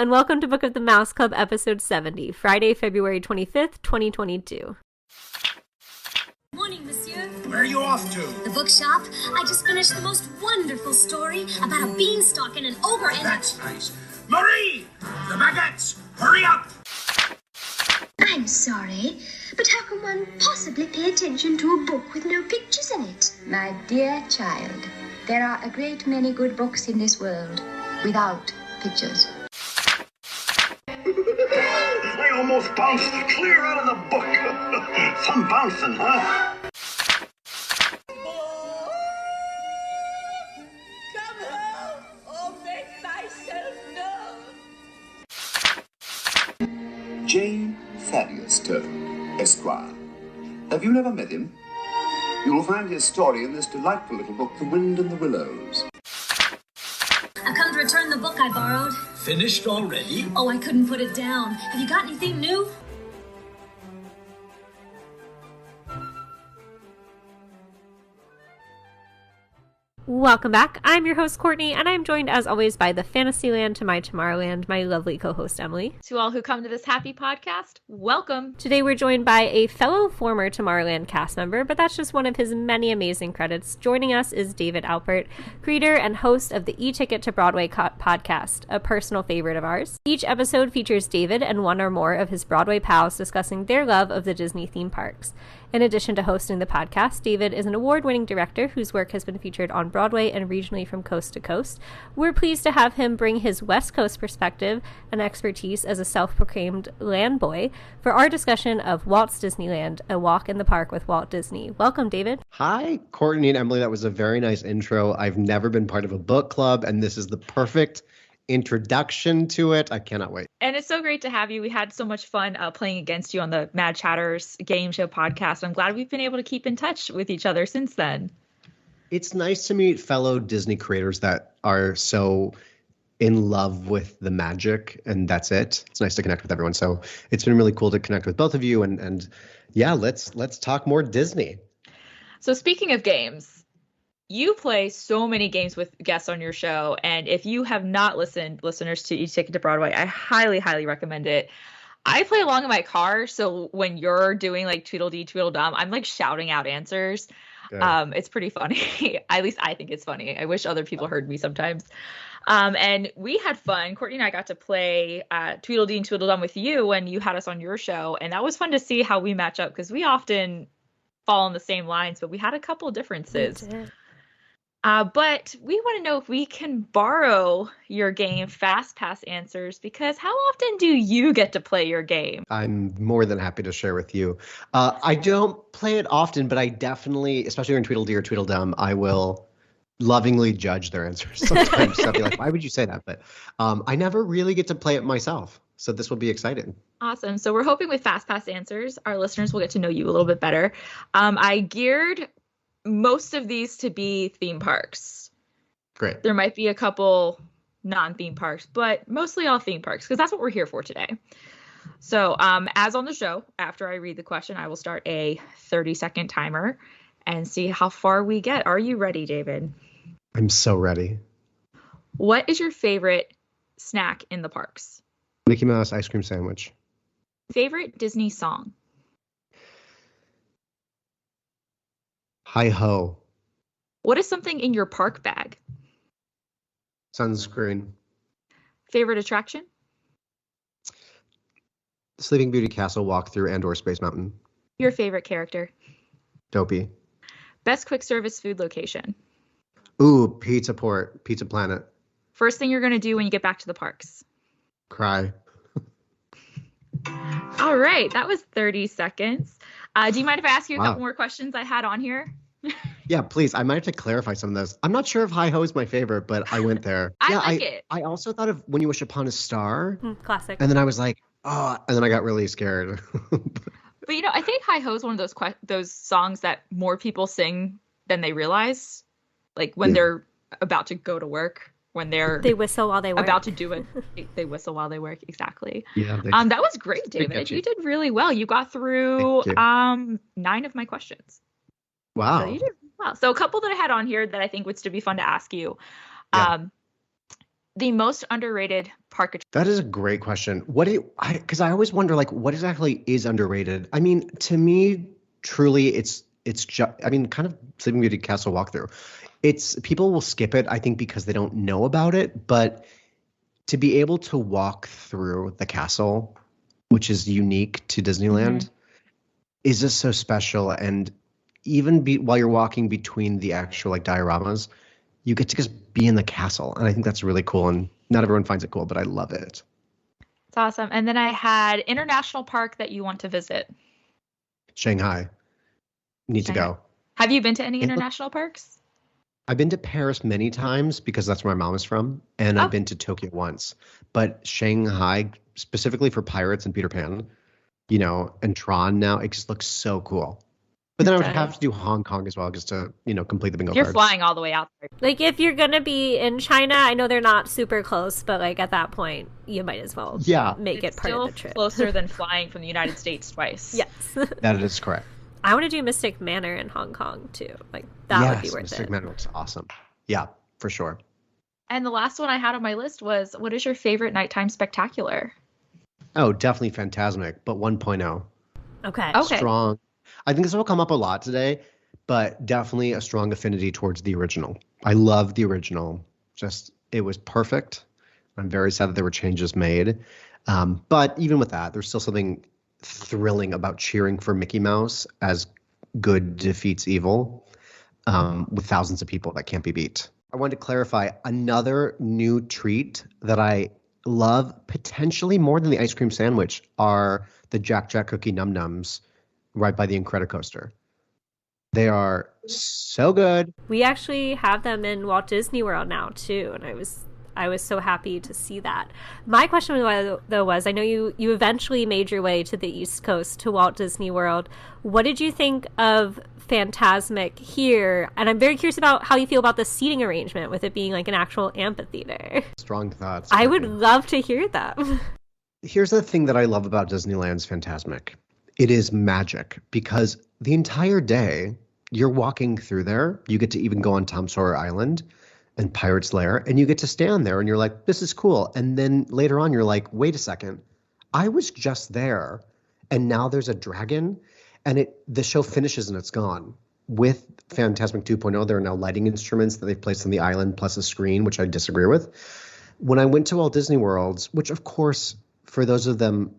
and welcome to Book of the Mouse Club, episode 70, Friday, February 25th, 2022. Morning, monsieur. Where are you off to? The bookshop. I just finished the most wonderful story about a beanstalk and an ogre and... That's nice. Marie! The baguettes! Hurry up! I'm sorry, but how can one possibly pay attention to a book with no pictures in it? My dear child, there are a great many good books in this world without pictures. I almost bounced clear out of the book. Some bouncing, huh? Come home or make myself known. J. Thaddeus Turtle, Esquire. Have you never met him? You will find his story in this delightful little book, The Wind and the Willows. I've come to return the book I borrowed. Finished already? Oh, I couldn't put it down. Have you got anything new? Welcome back. I'm your host, Courtney, and I'm joined, as always, by the Fantasyland to my Tomorrowland, my lovely co-host, Emily. To all who come to this happy podcast, welcome. Today we're joined by a fellow former Tomorrowland cast member, but that's just one of his many amazing credits. Joining us is David Alpert, creator and host of the E-Ticket to Broadway podcast, a personal favorite of ours. Each episode features David and one or more of his Broadway pals discussing their love of the Disney theme parks. In addition to hosting the podcast, David is an award-winning director whose work has been featured on Broadway and regionally from coast to coast. We're pleased to have him bring his West Coast perspective and expertise as a self-proclaimed land boy for our discussion of Walt's Disneyland, A Walk in the Park with Walt Disney. Welcome, David. Hi, Courtney and Emily. That was a very nice intro. I've never been part of a book club, and this is the perfect introduction to it. I cannot wait. And it's so great to have you. We had so much fun playing against you on the Mad Chatters game show podcast. I'm glad we've been able to keep in touch with each other since then. It's nice to meet fellow Disney creators that are so in love with the magic, and that's it. It's nice to connect with everyone. So it's been really cool to connect with both of you. And yeah, let's talk more Disney. So speaking of games, you play so many games with guests on your show, and if you have not listened, listeners, to E-Ticket to Broadway, I highly, highly recommend it. I play along in my car, so when you're doing like Tweedledee, Tweedledum, I'm like shouting out answers. It's pretty funny. At least I think it's funny. I wish other people heard me sometimes. And we had fun. Courtney and I got to play Tweedledee and Tweedledum with you when you had us on your show, and that was fun to see how we match up because we often fall on the same lines, but we had a couple of differences. But we want to know if we can borrow your game, Fast Pass Answers, because how often do you get to play your game? I'm more than happy to share with you. I don't play it often, but I definitely, especially in Tweedledee or Tweedledum, I will lovingly judge their answers sometimes. So I'll be like, why would you say that? But I never really get to play it myself. So this will be exciting. Awesome. So we're hoping with Fast Pass Answers, our listeners will get to know you a little bit better. I geared most of these to be theme parks. Great. There might be a couple non-theme parks, but mostly all theme parks, because that's what we're here for today. So as on the show, after I read the question, I will start a 30-second timer and see how far we get. Are you ready, David? I'm so ready. What is your favorite snack in the parks? Mickey Mouse ice cream sandwich. Favorite Disney song? Hi-ho. What is something in your park bag? Sunscreen. Favorite attraction? Sleeping Beauty Castle walkthrough and/or Space Mountain. Your favorite character? Dopey. Best quick service food location? Ooh, Pizza Port, Pizza Planet. First thing you're going to do when you get back to the parks? Cry. All right, that was 30 seconds. Do you mind if I ask you a Wow. couple more questions I had on here? Yeah, please. I might have to clarify some of those. I'm not sure if Hi-Ho is my favorite, but I went there. I like it. I also thought of When You Wish Upon a Star. Classic. And then I was like, oh, and then I got really scared. But, I think Hi-Ho is one of those songs that more people sing than they realize. Like when they're about to go to work, when they whistle while they work. About to do it. They whistle while they work. Exactly. Yeah. That was great, David. You did really well. You got through 9 of my questions. Wow. So you did well. So a couple that I had on here that I think would still be fun to ask you. the most underrated park attraction. That is a great question. Because I always wonder, like, what exactly is underrated? I mean, to me, truly, it's just, I mean, kind of Sleeping Beauty Castle walkthrough. It's people will skip it, I think, because they don't know about it. But to be able to walk through the castle, which is unique to Disneyland, is just so special. And even while you're walking between the actual like dioramas, you get to just be in the castle. And I think that's really cool. And not everyone finds it cool, but I love it. It's awesome. And then I had international park that you want to visit. Shanghai. Need to go. Have you been to any international parks? I've been to Paris many times because that's where my mom is from. And I've been to Tokyo once. But Shanghai, specifically for Pirates and Peter Pan, you know, and Tron now, it just looks so cool. But then I would have to do Hong Kong as well just to, you know, complete the bingo You're card. flying all the way out there. Like, if you're going to be in China, I know they're not super close, but, like, at that point, you might as well make it part of the trip. Still closer than flying from the United States twice. Yes. That is correct. I want to do Mystic Manor in Hong Kong, too. Like, that would be worth Mystic it. Manor looks awesome. Yeah, for sure. And the last one I had on my list was, what is your favorite nighttime spectacular? Oh, definitely Fantasmic, but 1.0. Okay. Strong. I think this will come up a lot today, but definitely a strong affinity towards the original. I love the original. Just, it was perfect. I'm very sad that there were changes made. But even with that, there's still something thrilling about cheering for Mickey Mouse as good defeats evil with thousands of people that can't be beat. I wanted to clarify another new treat that I love potentially more than the ice cream sandwich are the Jack Jack Cookie Num Nums right by the Incredicoaster. They are so good. We actually have them in Walt Disney World now, too, and I was so happy to see that. My question, though, was, I know you eventually made your way to the East Coast, to Walt Disney World. What did you think of Fantasmic here? And I'm very curious about how you feel about the seating arrangement, with it being like an actual amphitheater. Strong thoughts. I would love to hear them. Here's the thing that I love about Disneyland's Fantasmic. It is magic because the entire day you're walking through there. You get to even go on Tom Sawyer Island and Pirate's Lair, and you get to stand there and you're like, this is cool. And then later on, you're like, wait a second, I was just there and now there's a dragon, and the show finishes and it's gone. With Fantasmic 2.0, there are now lighting instruments that they've placed on the island plus a screen, which I disagree with. When I went to Walt Disney World, which of course, for those of them,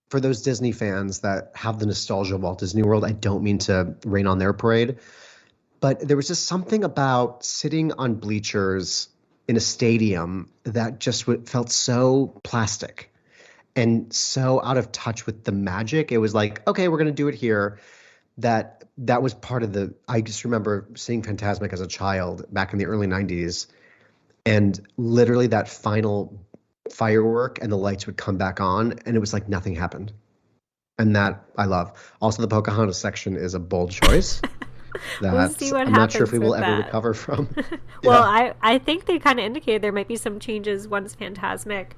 for those Disney fans that have the nostalgia of Walt Disney World, I don't mean to rain on their parade, but there was just something about sitting on bleachers in a stadium that just felt so plastic and so out of touch with the magic. It was like, okay, we're going to do it here. That was part of I just remember seeing Fantasmic as a child back in the early 90s, and literally that final firework and the lights would come back on and it was like nothing happened. And that I love. Also, the Pocahontas section is a bold choice. We'll see what I'm not sure if we will ever recover from. Well, I think they kind of indicated there might be some changes once Fantasmic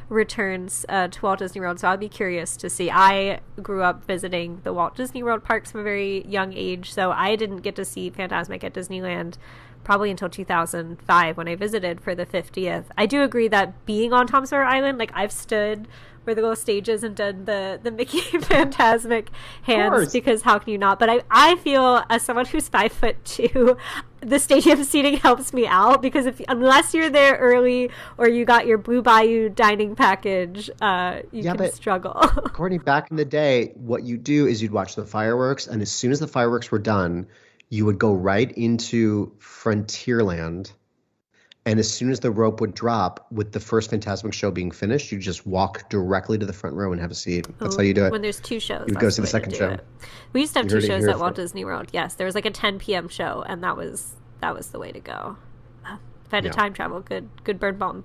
returns to Walt Disney World, so I'll be curious to see. I grew up visiting the Walt Disney World parks from a very young age, so I didn't get to see Fantasmic at Disneyland probably until 2005 when I visited for the 50th. I do agree that being on Tom Sawyer Island, like, I've stood where the little stages and done the Mickey Fantasmic hands, because how can you not? But I feel, as someone who's 5'2", the stadium seating helps me out, because unless you're there early or you got your Blue Bayou dining package, you can struggle. Courtney, back in the day, what you do is you'd watch the fireworks, and as soon as the fireworks were done, you would go right into Frontierland. And as soon as the rope would drop, with the first Fantasmic show being finished, you just walk directly to the front row and have a seat. That's how you do it. When there's two shows. You would go to the second show. We used to have two shows at Walt Disney World. Yes, there was like a 10 p.m. show, and that was the way to go. If I had to time travel, good Bird Bomb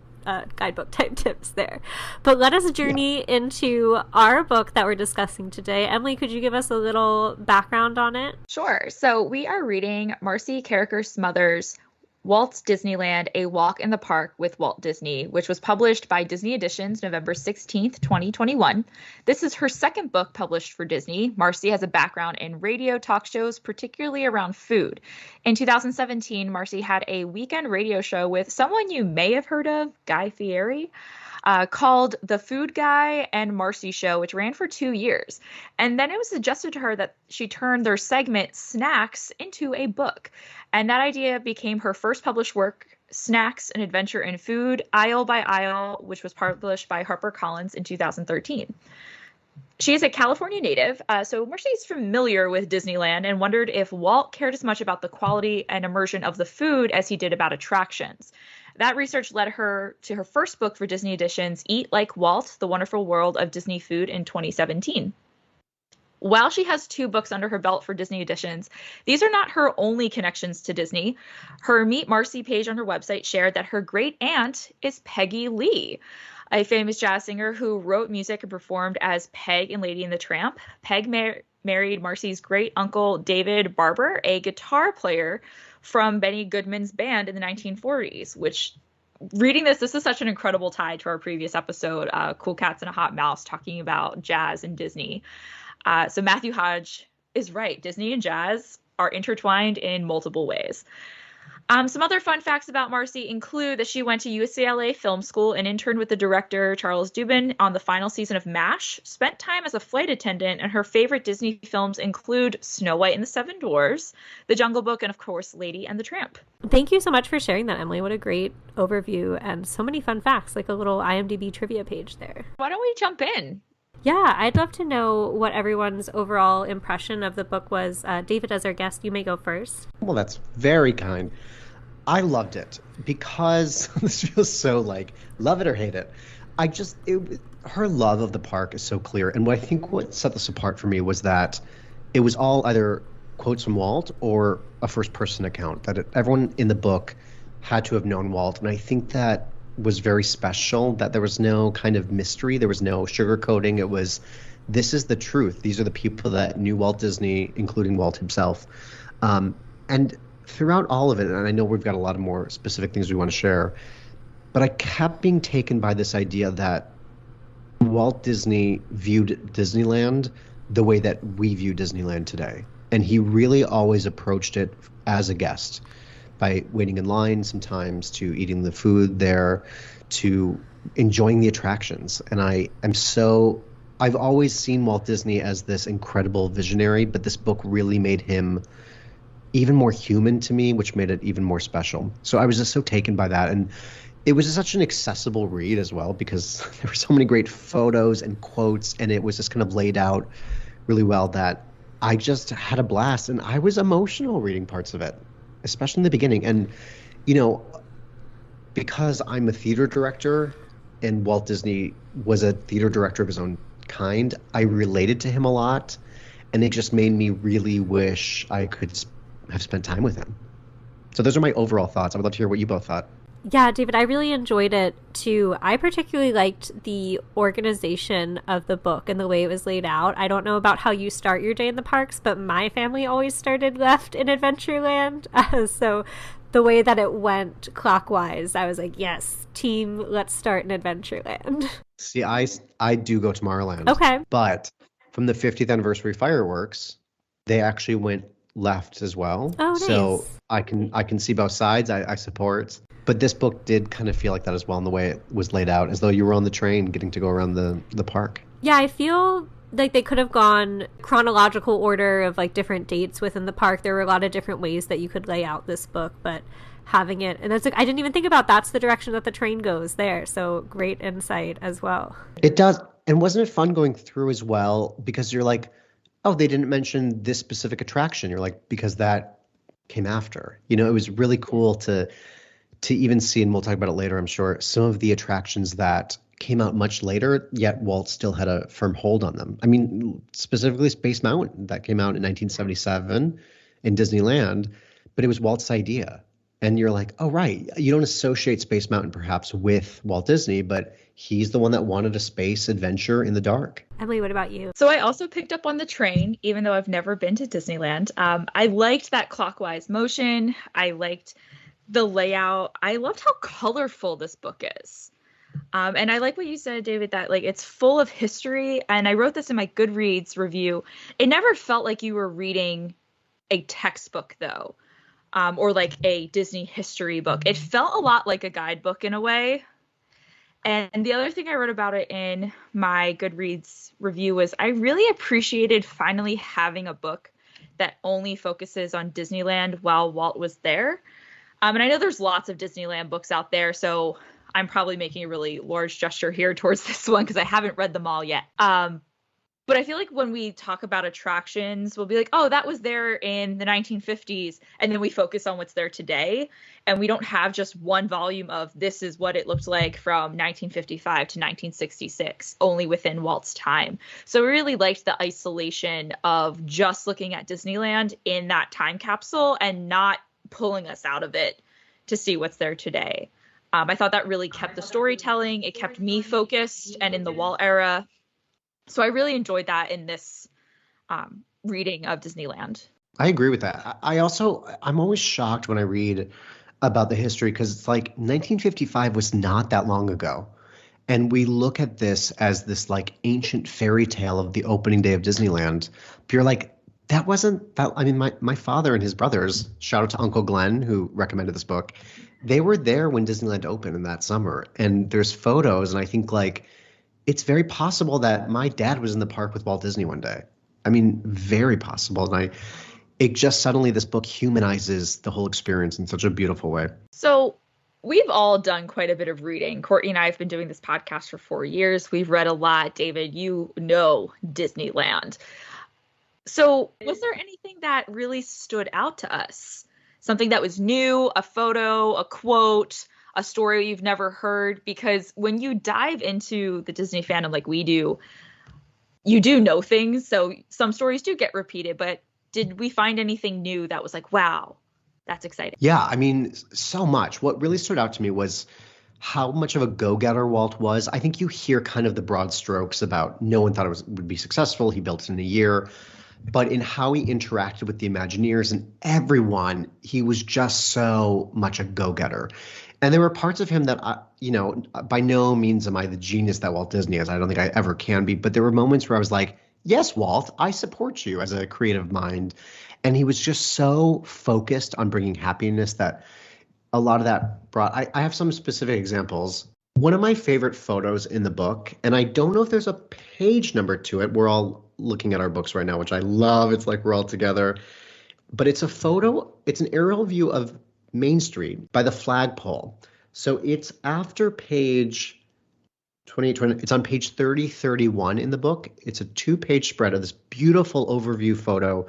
guidebook type tips there. But let us journey into our book that we're discussing today. Emily, could you give us a little background on it? Sure. So we are reading Marcy Carriker Smothers' Walt Disneyland, A Walk in the Park with Walt Disney, which was published by Disney Editions November 16th, 2021. This is her second book published for Disney. Marcy has a background in radio talk shows, particularly around food. In 2017, Marcy had a weekend radio show with someone you may have heard of, Guy Fieri, called The Food Guy and Marcy Show, which ran for 2 years. And then it was suggested to her that she turn their segment Snacks into a book. And that idea became her first published work, Snacks, An Adventure in Food, Aisle by Aisle, which was published by HarperCollins in 2013. She is a California native, so Marcy is familiar with Disneyland and wondered if Walt cared as much about the quality and immersion of the food as he did about attractions. That research led her to her first book for Disney Editions, Eat Like Walt, The Wonderful World of Disney Food, in 2017. While she has 2 books under her belt for Disney Editions, these are not her only connections to Disney. Her Meet Marcy page on her website shared that her great aunt is Peggy Lee, a famous jazz singer who wrote music and performed as Peg in Lady and the Tramp. Peg married Marcy's great uncle David Barber, a guitar player from Benny Goodman's band in the 1940s, which, reading this is such an incredible tie to our previous episode, Cool Cats and a Hot Mouse, talking about jazz and Disney. So Matthew Hodge is right. Disney and jazz are intertwined in multiple ways. Some other fun facts about Marcy include that she went to UCLA Film School and interned with the director Charles Dubin on the final season of MASH, spent time as a flight attendant, and her favorite Disney films include Snow White and the Seven Dwarfs, The Jungle Book, and of course, Lady and the Tramp. Thank you so much for sharing that, Emily. What a great overview and so many fun facts, like a little IMDb trivia page there. Why don't we jump in? Yeah, I'd love to know what everyone's overall impression of the book was. David, as our guest, you may go first. Well, that's very kind. I loved it because this feels so like love it or hate it. Her love of the park is so clear. And what set this apart for me was that it was all either quotes from Walt or a first person account, that everyone in the book had to have known Walt. And I think that was very special, that there was no kind of mystery. There was no sugarcoating. It was, this is the truth. These are the people that knew Walt Disney, including Walt himself. And throughout all of it, and I know we've got a lot of more specific things we want to share, but I kept being taken by this idea that Walt Disney viewed Disneyland the way that we view Disneyland today. And he really always approached it as a guest, by waiting in line sometimes, to eating the food there, to enjoying the attractions. And I've always seen Walt Disney as this incredible visionary, but this book really made him even more human to me, which made it even more special. So I was just so taken by that. And it was such an accessible read as well, because there were so many great photos and quotes, and it was just kind of laid out really well that I just had a blast. And I was emotional reading parts of it, especially in the beginning. And, because I'm a theater director and Walt Disney was a theater director of his own kind, I related to him a lot. And it just made me really wish I could have spent time with him. So those are my overall thoughts. I would love to hear what you both thought. Yeah, David, I really enjoyed it too. I particularly liked the organization of the book and the way it was laid out. I don't know about how you start your day in the parks, but my family always started left in Adventureland. So the way that it went clockwise, I was like, yes, team, let's start in Adventureland. See, I do go Tomorrowland. Okay. But from the 50th anniversary fireworks, they actually went left as well. Oh, nice. So I can see both sides. I support. But this book did kind of feel like that as well in the way it was laid out, as though you were on the train getting to go around the park. Yeah, I feel like they could have gone chronological order of like different dates within the park. There were a lot of different ways that you could lay out this book, but having it, and that's like, I didn't even think about that's the direction that the train goes there. So great insight as well. It does. And wasn't it fun going through as well? Because you're like, oh, they didn't mention this specific attraction. You're like, because that came after. It was really cool to even see, and we'll talk about it later, I'm sure, some of the attractions that came out much later, yet Walt still had a firm hold on them. I mean, specifically Space Mountain, that came out in 1977 in Disneyland, but it was Walt's idea. And you're like, oh, right. You don't associate Space Mountain perhaps with Walt Disney, but he's the one that wanted a space adventure in the dark. Emily, what about you? So I also picked up on the train, even though I've never been to Disneyland. I liked that clockwise motion. I liked the layout. I loved how colorful this book is. And I like what you said, David, that like it's full of history. And I wrote this in my Goodreads review. It never felt like you were reading a textbook, though, or like a Disney history book. It felt a lot like a guidebook in a way. And the other thing I wrote about it in my Goodreads review was I really appreciated finally having a book that only focuses on Disneyland while Walt was there. And I know there's lots of Disneyland books out there, so I'm probably making a really large gesture here towards this one because I haven't read them all yet. But I feel like when we talk about attractions, we'll be like, oh, that was there in the 1950s. And then we focus on what's there today. And we don't have just one volume of this is what it looked like from 1955 to 1966, only within Walt's time. So we really liked the isolation of just looking at Disneyland in that time capsule and not pulling us out of it to see what's there today. I thought that really kept the storytelling. It kept me focused and in the Walt era. So I really enjoyed that in this reading of Disneyland. I agree with that. I'm always shocked when I read about the history because it's like 1955 was not that long ago. And we look at this as this like ancient fairy tale of the opening day of Disneyland. But you're like, that wasn't that. I mean, my father and his brothers, shout out to Uncle Glenn, who recommended this book. They were there when Disneyland opened in that summer. And there's photos. And I think like, it's very possible that my dad was in the park with Walt Disney one day. I mean, very possible. And it just suddenly, this book humanizes the whole experience in such a beautiful way. So we've all done quite a bit of reading. Courtney and I have been doing this podcast for 4 years. We've read a lot. David, you know Disneyland. So was there anything that really stood out to us? Something that was new, a photo, a quote, a story you've never heard? Because when you dive into the Disney fandom like we do, you do know things. So some stories do get repeated, but did we find anything new that was like, wow, that's exciting? Yeah, I mean, so much. What really stood out to me was how much of a go-getter Walt was. I think you hear kind of the broad strokes about no one thought it would be successful. He built it in a year. But in how he interacted with the Imagineers and everyone, he was just so much a go-getter. And there were parts of him that, by no means am I the genius that Walt Disney is. I don't think I ever can be. But there were moments where I was like, yes, Walt, I support you as a creative mind. And he was just so focused on bringing happiness that a lot of that brought. I have some specific examples. One of my favorite photos in the book, and I don't know if there's a page number to it. We're all looking at our books right now, which I love. It's like we're all together. But it's a photo. It's an aerial view of Mainstreet by the flagpole. So it's after page 20, it's on page 3031 in the book. It's a 2-page spread of this beautiful overview photo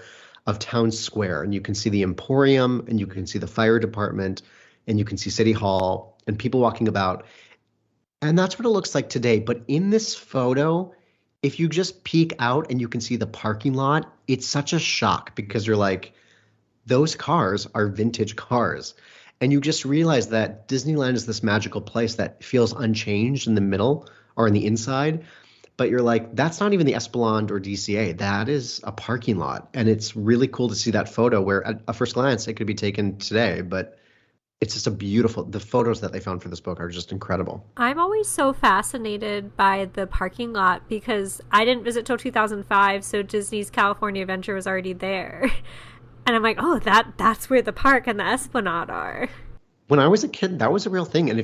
of Town Square. And you can see the Emporium, and you can see the fire department, and you can see City Hall and people walking about. And that's what it looks like today. But in this photo, if you just peek out and you can see the parking lot, it's such a shock because you're like, those cars are vintage cars. And you just realize that Disneyland is this magical place that feels unchanged in the middle or in the inside. But you're like, that's not even the Esplanade or DCA. That is a parking lot. And it's really cool to see that photo where at a first glance it could be taken today. But it's just the photos that they found for this book are just incredible. I'm always so fascinated by the parking lot because I didn't visit till 2005. So Disney's California Adventure was already there. And I'm like, oh, that's where the park and the Esplanade are. When I was a kid, that was a real thing. And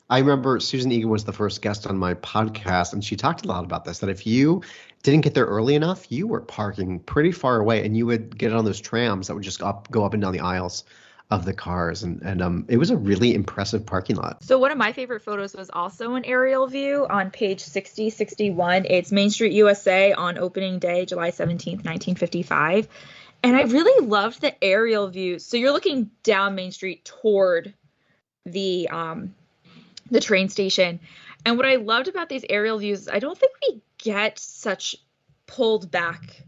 I remember Susan Egan was the first guest on my podcast, and she talked a lot about this, that if you didn't get there early enough, you were parking pretty far away, and you would get on those trams that would just go up and down the aisles of the cars. And it was a really impressive parking lot. So one of my favorite photos was also an aerial view on page 6061. It's Mainstreet, USA on opening day, July 17th, 1955. And I really loved the aerial view. So you're looking down Main Street toward the train station. And what I loved about these aerial views is I don't think we get such pulled back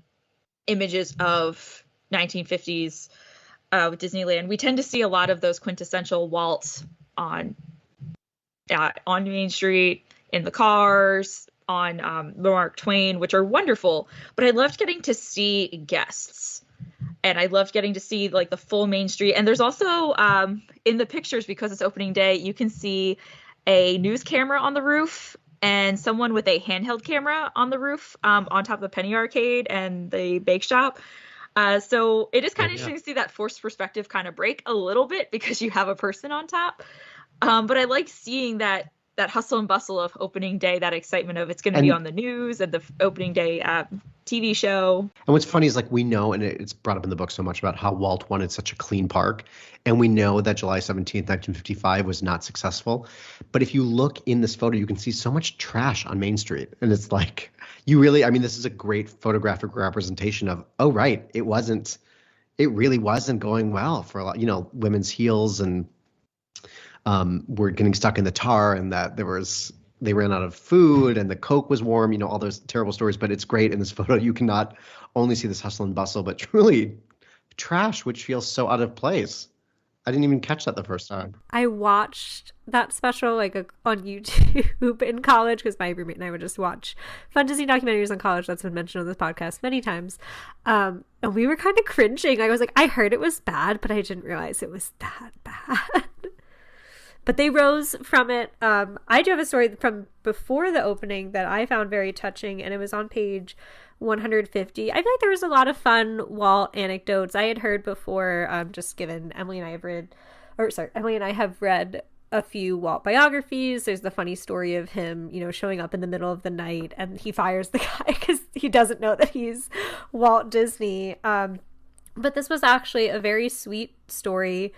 images of 1950s with Disneyland. We tend to see a lot of those quintessential Walt on Main Street, in the cars, on the Mark Twain, which are wonderful. But I loved getting to see guests. And I loved getting to see like the full Mainstreet. And there's also in the pictures, because it's opening day, you can see a news camera on the roof and someone with a handheld camera on the roof on top of the Penny Arcade and the bake shop. So it is kind of interesting to see that forced perspective kind of break a little bit because you have a person on top. But I like seeing that hustle and bustle of opening day, that excitement of it's going to be on the news and the opening day TV show. And what's funny is like we know, and it's brought up in the book so much about how Walt wanted such a clean park. And we know that July 17th, 1955 was not successful. But if you look in this photo, you can see so much trash on Main Street. And it's like, this is a great photographic representation of, oh, right, it really wasn't going well for a lot, women's heels and were getting stuck in the tar, and that they ran out of food and the Coke was warm, all those terrible stories. But it's great in this photo. You can not only see this hustle and bustle, but truly trash, which feels so out of place. I didn't even catch that the first time. I watched that special on YouTube in college because my roommate and I would just watch fun Disney documentaries in college. That's been mentioned on this podcast many times. And we were kind of cringing. I was like, I heard it was bad, but I didn't realize it was that bad. But they rose from it. I do have a story from before the opening that I found very touching, and it was on page 150. I feel like there was a lot of fun Walt anecdotes I had heard before, just given Emily and I have read a few Walt biographies. There's the funny story of him, showing up in the middle of the night and he fires the guy because he doesn't know that he's Walt Disney. But this was actually a very sweet story.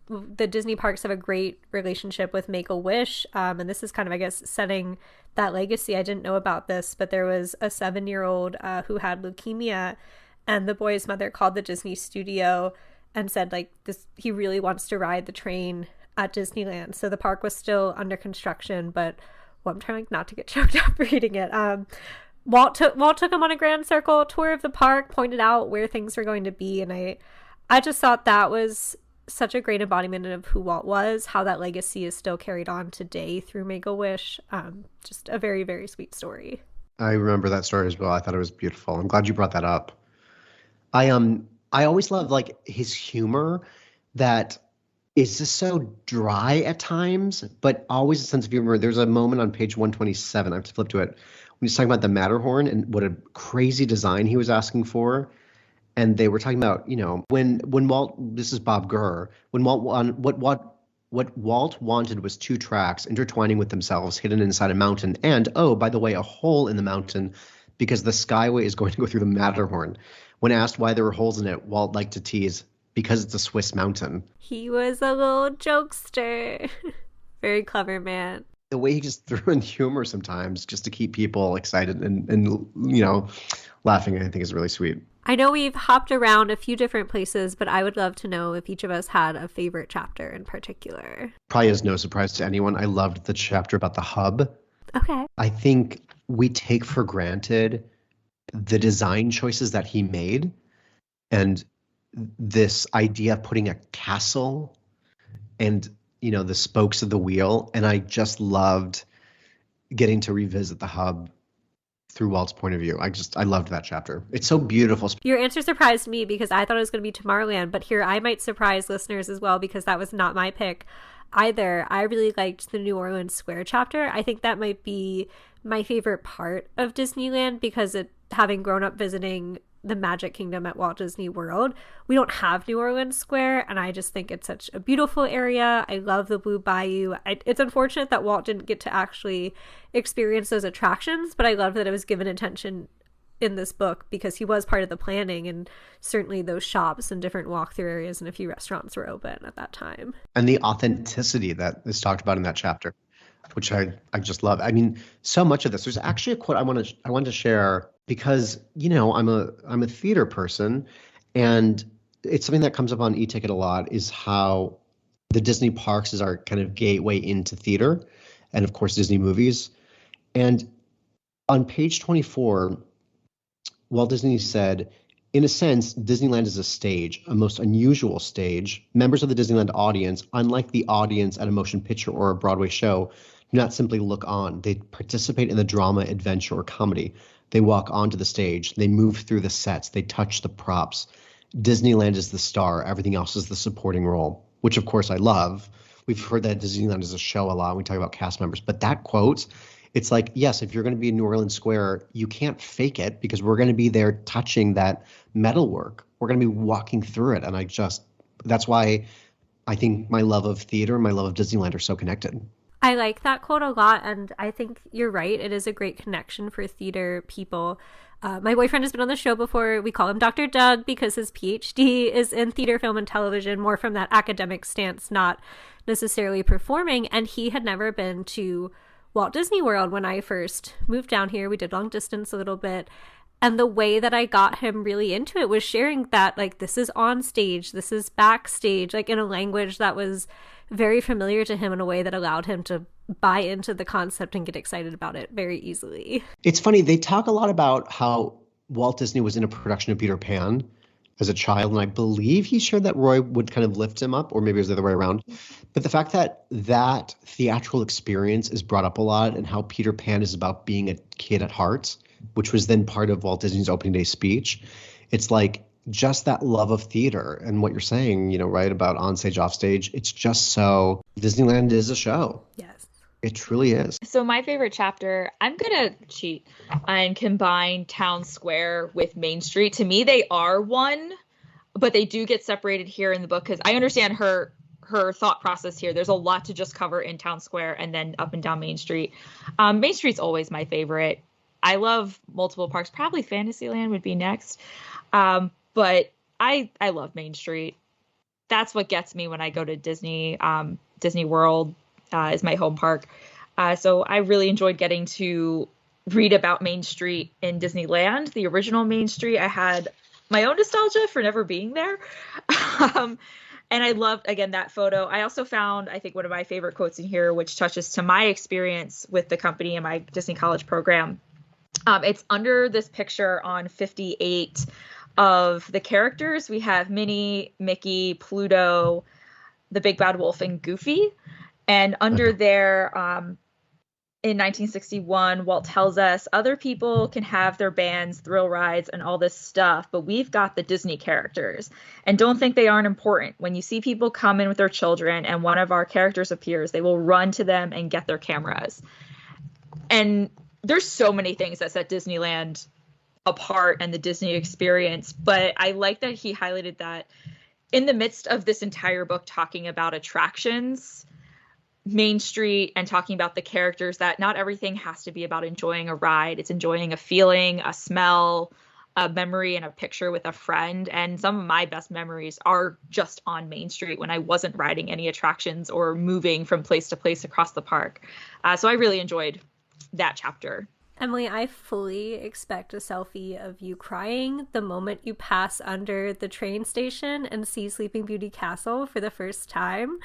The Disney parks have a great relationship with Make-A-Wish, and this is kind of, I guess, setting that legacy. I didn't know about this, but there was a 7-year-old who had leukemia, and the boy's mother called the Disney studio and said, he really wants to ride the train at Disneyland. So the park was still under construction, but I'm trying not to get choked up reading it. Walt took him on a grand circle tour of the park, pointed out where things were going to be, and I just thought that was such a great embodiment of who Walt was, how that legacy is still carried on today through Make-A-Wish. Just a very, very sweet story. I remember that story as well. I thought it was beautiful. I'm glad you brought that up. I always love his humor that is just so dry at times, but always a sense of humor. There's a moment on page 127, I have to flip to it, when he's talking about the Matterhorn and what a crazy design he was asking for. And they were talking about, when Walt, this is Bob Gurr, when Walt, what Walt wanted was 2 tracks intertwining with themselves, hidden inside a mountain. And, oh, by the way, a hole in the mountain because the Skyway is going to go through the Matterhorn. When asked why there were holes in it, Walt liked to tease, because it's a Swiss mountain. He was a little jokester. Very clever man. The way he just threw in humor sometimes just to keep people excited and laughing, I think is really sweet. I know we've hopped around a few different places, but I would love to know if each of us had a favorite chapter in particular. Probably is no surprise to anyone. I loved the chapter about the hub. Okay. I think we take for granted the design choices that he made and this idea of putting a castle and, the spokes of the wheel. And I just loved getting to revisit the hub through Walt's point of view. I loved that chapter. It's so beautiful. Your answer surprised me because I thought it was going to be Tomorrowland, but here I might surprise listeners as well because that was not my pick either. I really liked the New Orleans Square chapter. I think that might be my favorite part of Disneyland because having grown up visiting the Magic Kingdom at Walt Disney World, we don't have New Orleans Square, and I just think it's such a beautiful area. I love the Blue Bayou. It's unfortunate that Walt didn't get to actually experience those attractions, but I love that it was given attention in this book because he was part of the planning, and certainly those shops and different walkthrough areas and a few restaurants were open at that time. And the authenticity that is talked about in that chapter, which I just love. I mean, so much of this. There's actually a quote I want to share because, I'm a theater person, and it's something that comes up on e-ticket a lot is how the Disney parks is our kind of gateway into theater and, of course, Disney movies. And on page 24, Walt Disney said, in a sense, Disneyland is a stage, a most unusual stage. Members of the Disneyland audience, unlike the audience at a motion picture or a Broadway show, do not simply look on. They participate in the drama, adventure, or comedy. They walk onto the stage. They move through the sets. They touch the props. Disneyland is the star, everything else is the supporting role, which of course I love. We've heard that Disneyland is a show a lot. We talk about cast members, but that quote, it's like, yes, if you're going to be in New Orleans Square, you can't fake it because we're going to be there touching that metalwork. We're going to be walking through it. And that's why I think my love of theater and my love of Disneyland are so connected. I like that quote a lot, and I think you're right. It is a great connection for theater people. My boyfriend has been on the show before. We call him Dr. Doug because his PhD is in theater, film, and television, more from that academic stance, not necessarily performing. And he had never been to Walt Disney World when I first moved down here. We did long distance a little bit. And the way that I got him really into it was sharing that, like, this is on stage, this is backstage, like in a language that was very familiar to him in a way that allowed him to buy into the concept and get excited about it very easily. It's funny, they talk a lot about how Walt Disney was in a production of Peter Pan as a child, and I believe he shared that Roy would kind of lift him up, or maybe it was the other way around. But the fact that that theatrical experience is brought up a lot, and how Peter Pan is about being a kid at heart, which was then part of Walt Disney's opening day speech. It's like just that love of theater and what you're saying, you know, right, about on stage, off stage. It's just so Disneyland is a show. Yes. It truly is. So my favorite chapter, I'm going to cheat and combine Town Square with Main Street. To me, they are one, but they do get separated here in the book because I understand her thought process here. There's a lot to just cover in Town Square and then up and down Main Street. Main Street's always my favorite. I love multiple parks. Probably Fantasyland would be next. But I love Main Street. That's what gets me when I go to Disney. Disney World is my home park. So I really enjoyed getting to read about Main Street in Disneyland, the original Main Street. I had my own nostalgia for never being there. And I loved, again, that photo. I also found, I think, one of my favorite quotes in here, which touches to my experience with the company and my Disney College program. It's under this picture on 58 of the characters. We have Minnie, Mickey, Pluto, the Big Bad Wolf, and Goofy. And under there, in 1961, Walt tells us other people can have their bands, thrill rides, and all this stuff, but we've got the Disney characters. And don't think they aren't important. When you see people come in with their children and one of our characters appears, they will run to them and get their cameras. And there's so many things that set Disneyland apart and the Disney experience, but I like that he highlighted that in the midst of this entire book talking about attractions, Main Street, and talking about the characters, that not everything has to be about enjoying a ride. It's enjoying a feeling, a smell, a memory, and a picture with a friend. And some of my best memories are just on Main Street when I wasn't riding any attractions or moving from place to place across the park. So I really enjoyed that chapter. Emily, I fully expect a selfie of you crying the moment you pass under the train station and see Sleeping Beauty Castle for the first time.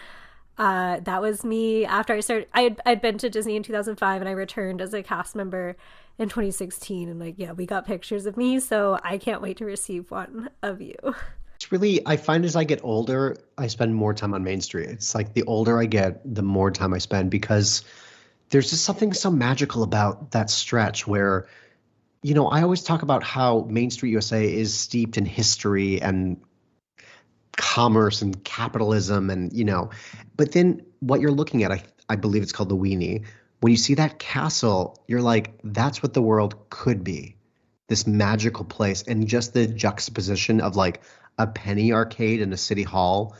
That was me after I started. I'd been to Disney in 2005 and I returned as a cast member in 2016. And like, yeah, we got pictures of me. So I can't wait to receive one of you. It's really, I find as I get older, I spend more time on Main Street. It's like the older I get, the more time I spend, because there's just something so magical about that stretch where, you know, I always talk about how Main Street USA is steeped in history and commerce and capitalism and, you know, but then what you're looking at, I believe it's called the Weenie. When you see that castle, you're like, that's what the world could be, this magical place. And just the juxtaposition of like a penny arcade in a city hall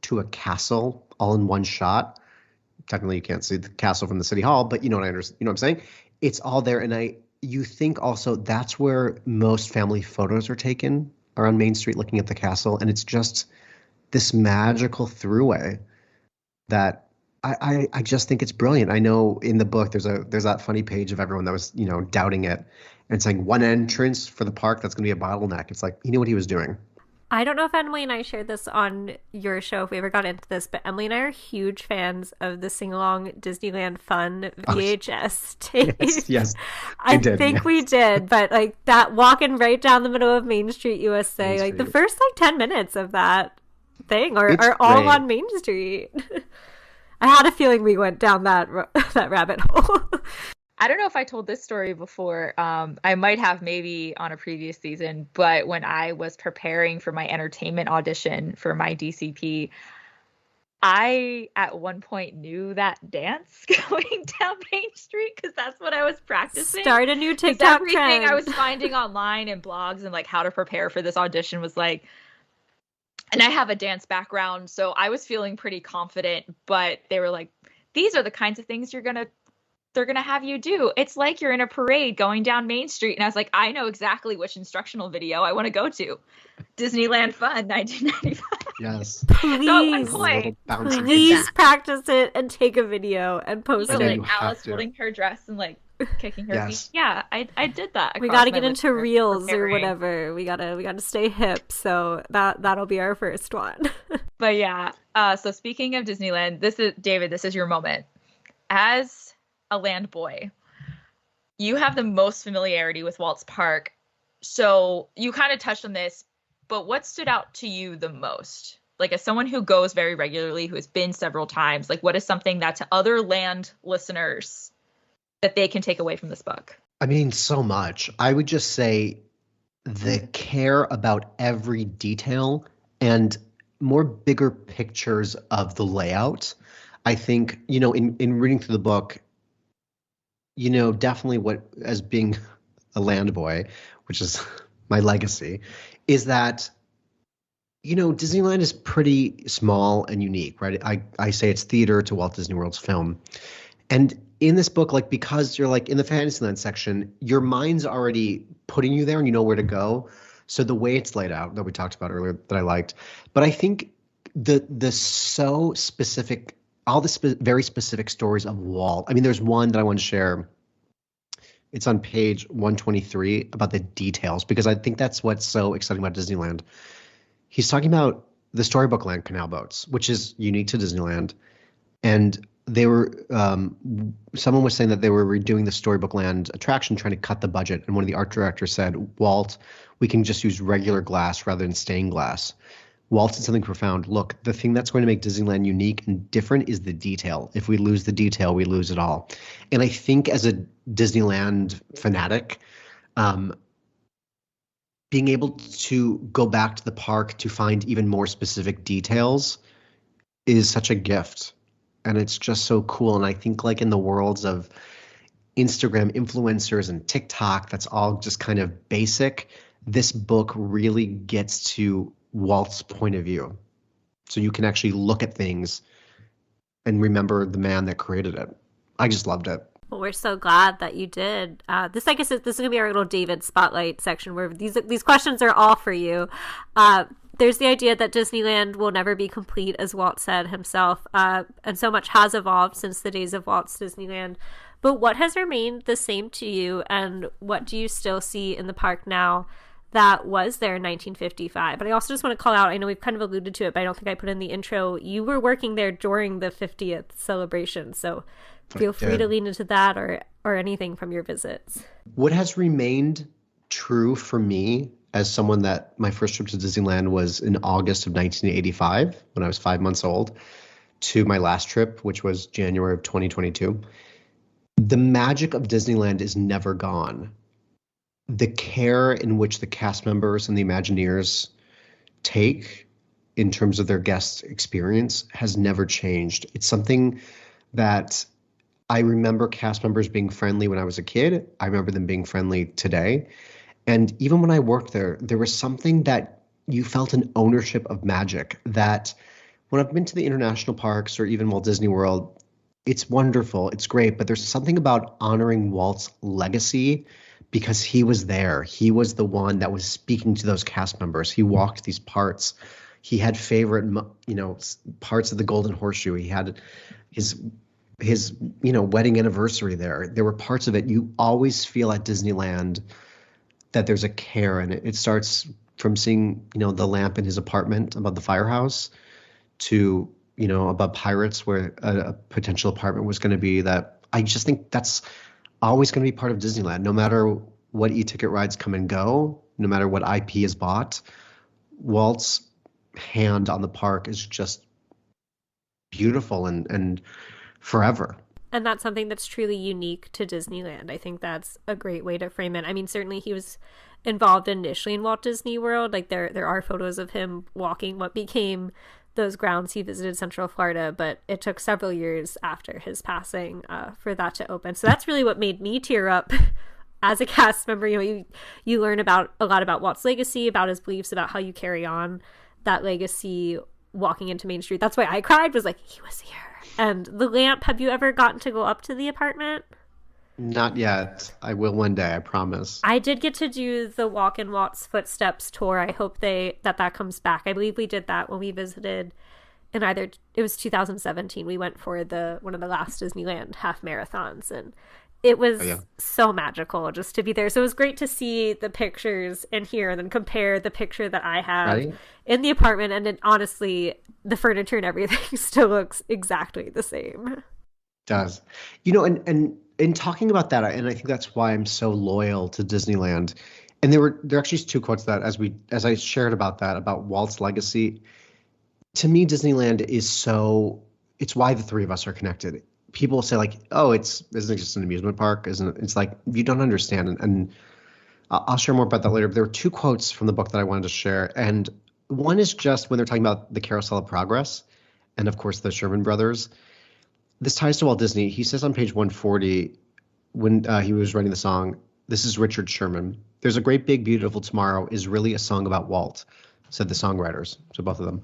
to a castle all in one shot. Technically, you can't see the castle from the city hall, but you know what I'm saying? It's all there. And you think also that's where most family photos are taken, are on Main Street looking at the castle. And it's just this magical throughway that I just think it's brilliant. I know in the book there's that funny page of everyone that was, you know, doubting it and saying one entrance for the park, that's going to be a bottleneck. It's like, he knew what he was doing. I don't know if Emily and I shared this on your show, if we ever got into this, but Emily and I are huge fans of the Sing-Along Disneyland Fun VHS tape. Yes, I think we did, but like that walking right down the middle of Main Street USA, like the first like 10 minutes of that thing are all on Main Street. I had a feeling we went down that rabbit hole. I don't know if I told this story before. I might have maybe on a previous season, but when I was preparing for my entertainment audition for my DCP, I at one point knew that dance going down Main Street because that's what I was practicing. Start a new TikTok everything trend. I was finding online and blogs and like how to prepare for this audition was like, and I have a dance background, so I was feeling pretty confident, but they were like, these are the kinds of things they're gonna have you do. It's like you're in a parade going down Main Street. And I was like, I know exactly which instructional video I want to go to. Disneyland Fun, 1995. Yes. Please practice it and take a video and post it. Like Alice holding her dress and like kicking her feet. Yeah, I did that. We got to get into reels or whatever. We gotta stay hip. So that'll be our first one. But yeah. So speaking of Disneyland, this is your moment. As a land boy, you have the most familiarity with Walt's park. So you kind of touched on this, but what stood out to you the most? Like, as someone who goes very regularly, who has been several times, like, what is something that to other land listeners that they can take away from this book? I mean, so much. I would just say the care about every detail and more bigger pictures of the layout. I think, in reading through the book, definitely what, as being a land boy, which is my legacy, is that, Disneyland is pretty small and unique, right? I say it's theater to Walt Disney World's film. And in this book, like, because you're like in the Fantasyland section, your mind's already putting you there and you know where to go. So the way it's laid out that we talked about earlier that I liked, but I think the so specific, all the very specific stories of Walt. I mean, there's one that I want to share. It's on page 123 about the details, because I think that's what's so exciting about Disneyland. He's talking about the Storybook Land canal boats, which is unique to Disneyland. And they were, someone was saying that they were redoing the Storybook Land attraction, trying to cut the budget. And one of the art directors said, Walt, we can just use regular glass rather than stained glass. Walt said something profound. Look, the thing that's going to make Disneyland unique and different is the detail. If we lose the detail, we lose it all. And I think as a Disneyland fanatic, being able to go back to the park to find even more specific details is such a gift. And it's just so cool. And I think, like, in the worlds of Instagram influencers and TikTok, that's all just kind of basic. This book really gets to Walt's point of view. So you can actually look at things and remember the man that created it. I just loved it. Well, we're so glad that you did. This, I guess, this is going to be our little David spotlight section where these questions are all for you. There's the idea that Disneyland will never be complete, as Walt said himself, and so much has evolved since the days of Walt's Disneyland. But what has remained the same to you, and what do you still see in the park now that was there in 1955? But I also just want to call out, I know we've kind of alluded to it, but I don't think I put in the intro, you were working there during the 50th celebration, so feel free to lean into that or anything from your visits. What has remained true for me as someone that my first trip to Disneyland was in August of 1985 when I was 5 months old to my last trip, which was January of 2022. The magic of Disneyland is never gone. The care in which the cast members and the Imagineers take in terms of their guest experience has never changed. It's something that I remember cast members being friendly when I was a kid. I remember them being friendly today. And even when I worked there, there was something that you felt an ownership of magic that when I've been to the international parks or even Walt Disney World, it's wonderful, it's great, but there's something about honoring Walt's legacy because he was there. He was the one that was speaking to those cast members. He walked these parts. He had favorite, parts of the Golden Horseshoe. He had his wedding anniversary there. There were parts of it. You always feel at Disneyland that there's a care in it. It starts from seeing, the lamp in his apartment above the firehouse to, above Pirates where a potential apartment was going to be. That I just think that's always going to be part of Disneyland, no matter what e-ticket rides come and go, no matter what IP is bought. Walt's hand on the park is just beautiful and forever. And that's something that's truly unique to Disneyland. I think that's a great way to frame it. I mean, certainly he was involved initially in Walt Disney World. Like there are photos of him walking what became those grounds. He visited Central Florida, but it took several years after his passing for that to open. So that's really what made me tear up as a cast member. You know, you learn about a lot about Walt's legacy, about his beliefs, about how you carry on that legacy walking into Mainstreet. That's why I cried, was like, he was here. And the lamp, have you ever gotten to go up to the apartment? Not yet. I will one day, I promise. I did get to do the Walk in Walt's Footsteps tour. I hope that comes back. I believe we did that when we visited in it was 2017. We went for one of the last Disneyland half marathons, and it was so magical just to be there. So it was great to see the pictures in here and then compare the picture that I have in the apartment. And then honestly, the furniture and everything still looks exactly the same. It does. You know, and in talking about that, and I think that's why I'm so loyal to Disneyland. And there are actually two quotes that as I shared about Walt's legacy. To me, Disneyland it's why the three of us are connected. People say like, oh, isn't it just an amusement park? It's like, you don't understand. And I'll share more about that later. But there were two quotes from the book that I wanted to share. And one is just when they're talking about the Carousel of Progress and, of course, the Sherman Brothers. This ties to Walt Disney. He says on page 140, when he was writing the song, this is Richard Sherman. There's a great big beautiful tomorrow is really a song about Walt, said the songwriters. So both of them.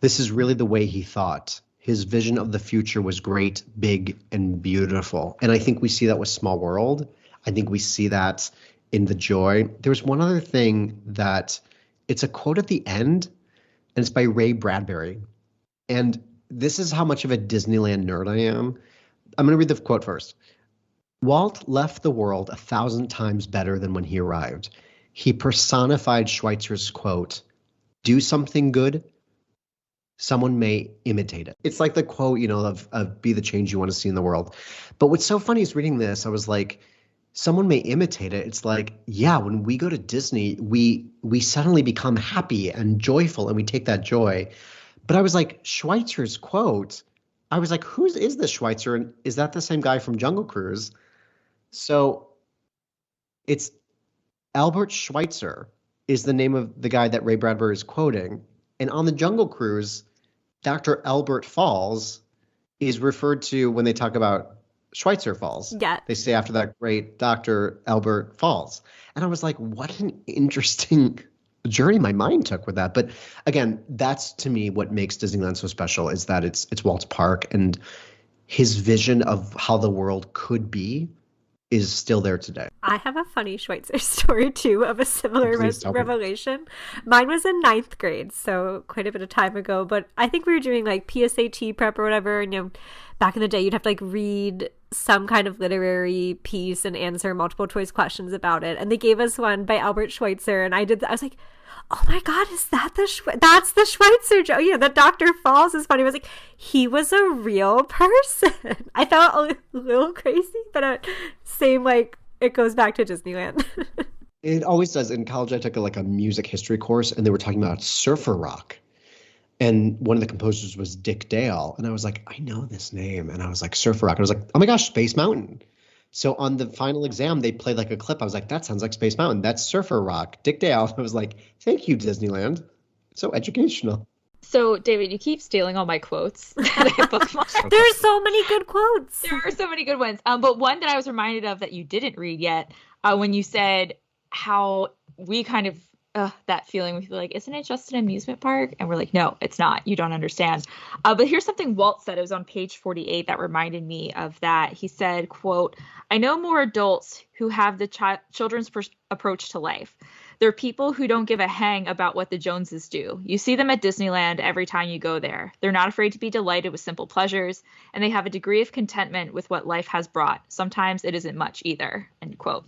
This is really the way he thought. His vision of the future was great, big, and beautiful. And I think we see that with Small World. I think we see that in The Joy. There's one other thing that it's a quote at the end, and it's by Ray Bradbury. And this is how much of a Disneyland nerd I am. I'm going to read the quote first. Walt left the world 1,000 times better than when he arrived. He personified Schweitzer's quote, do something good, someone may imitate it. It's like the quote, of be the change you want to see in the world. But what's so funny is reading this, I was like, someone may imitate it. It's like, yeah, when we go to Disney, we suddenly become happy and joyful, and we take that joy. But I was like, Schweitzer's quote, I was like, who is this Schweitzer? And is that the same guy from Jungle Cruise? So it's Albert Schweitzer is the name of the guy that Ray Bradbury is quoting. And on the Jungle Cruise, Dr. Albert Falls is referred to when they talk about Schweitzer Falls. Yeah. They say after that great Dr. Albert Falls. And I was like, what an interesting journey my mind took with that. But again, that's to me what makes Disneyland so special is that it's Walt's park, and his vision of how the world could be is still there today. I have a funny Schweitzer story too of a similar revelation. Mine was in 9th grade, so quite a bit of time ago, but I think we were doing like PSAT prep or whatever, and back in the day you'd have to like read some kind of literary piece and answer multiple choice questions about it, and they gave us one by Albert Schweitzer, and I was like, oh my God, is that that's the Schweitzer joke? That Dr. Falls is funny. I was like, he was a real person. I felt a little crazy, but same, like, it goes back to Disneyland. It always does. In college, I took a music history course, and they were talking about surfer rock. And one of the composers was Dick Dale. And I was like, I know this name. And I was like, surfer rock. And I was like, oh my gosh, Space Mountain. So on the final exam, they played like a clip. I was like, that sounds like Space Mountain. That's Surfer Rock. Dick Dale. I was like, thank you, Disneyland. So educational. So, David, you keep stealing all my quotes that I bookmarked. There's so many good quotes. There are so many good ones. But one that I was reminded of that you didn't read yet, when you said how we kind of, that feeling, we feel like, isn't it just an amusement park? And we're like, no, it's not. You don't understand. But here's something Walt said. It was on page 48 that reminded me of that. He said, quote, I know more adults who have the children's approach to life. They're people who don't give a hang about what the Joneses do. You see them at Disneyland every time you go there. They're not afraid to be delighted with simple pleasures, and they have a degree of contentment with what life has brought. Sometimes it isn't much either, end quote.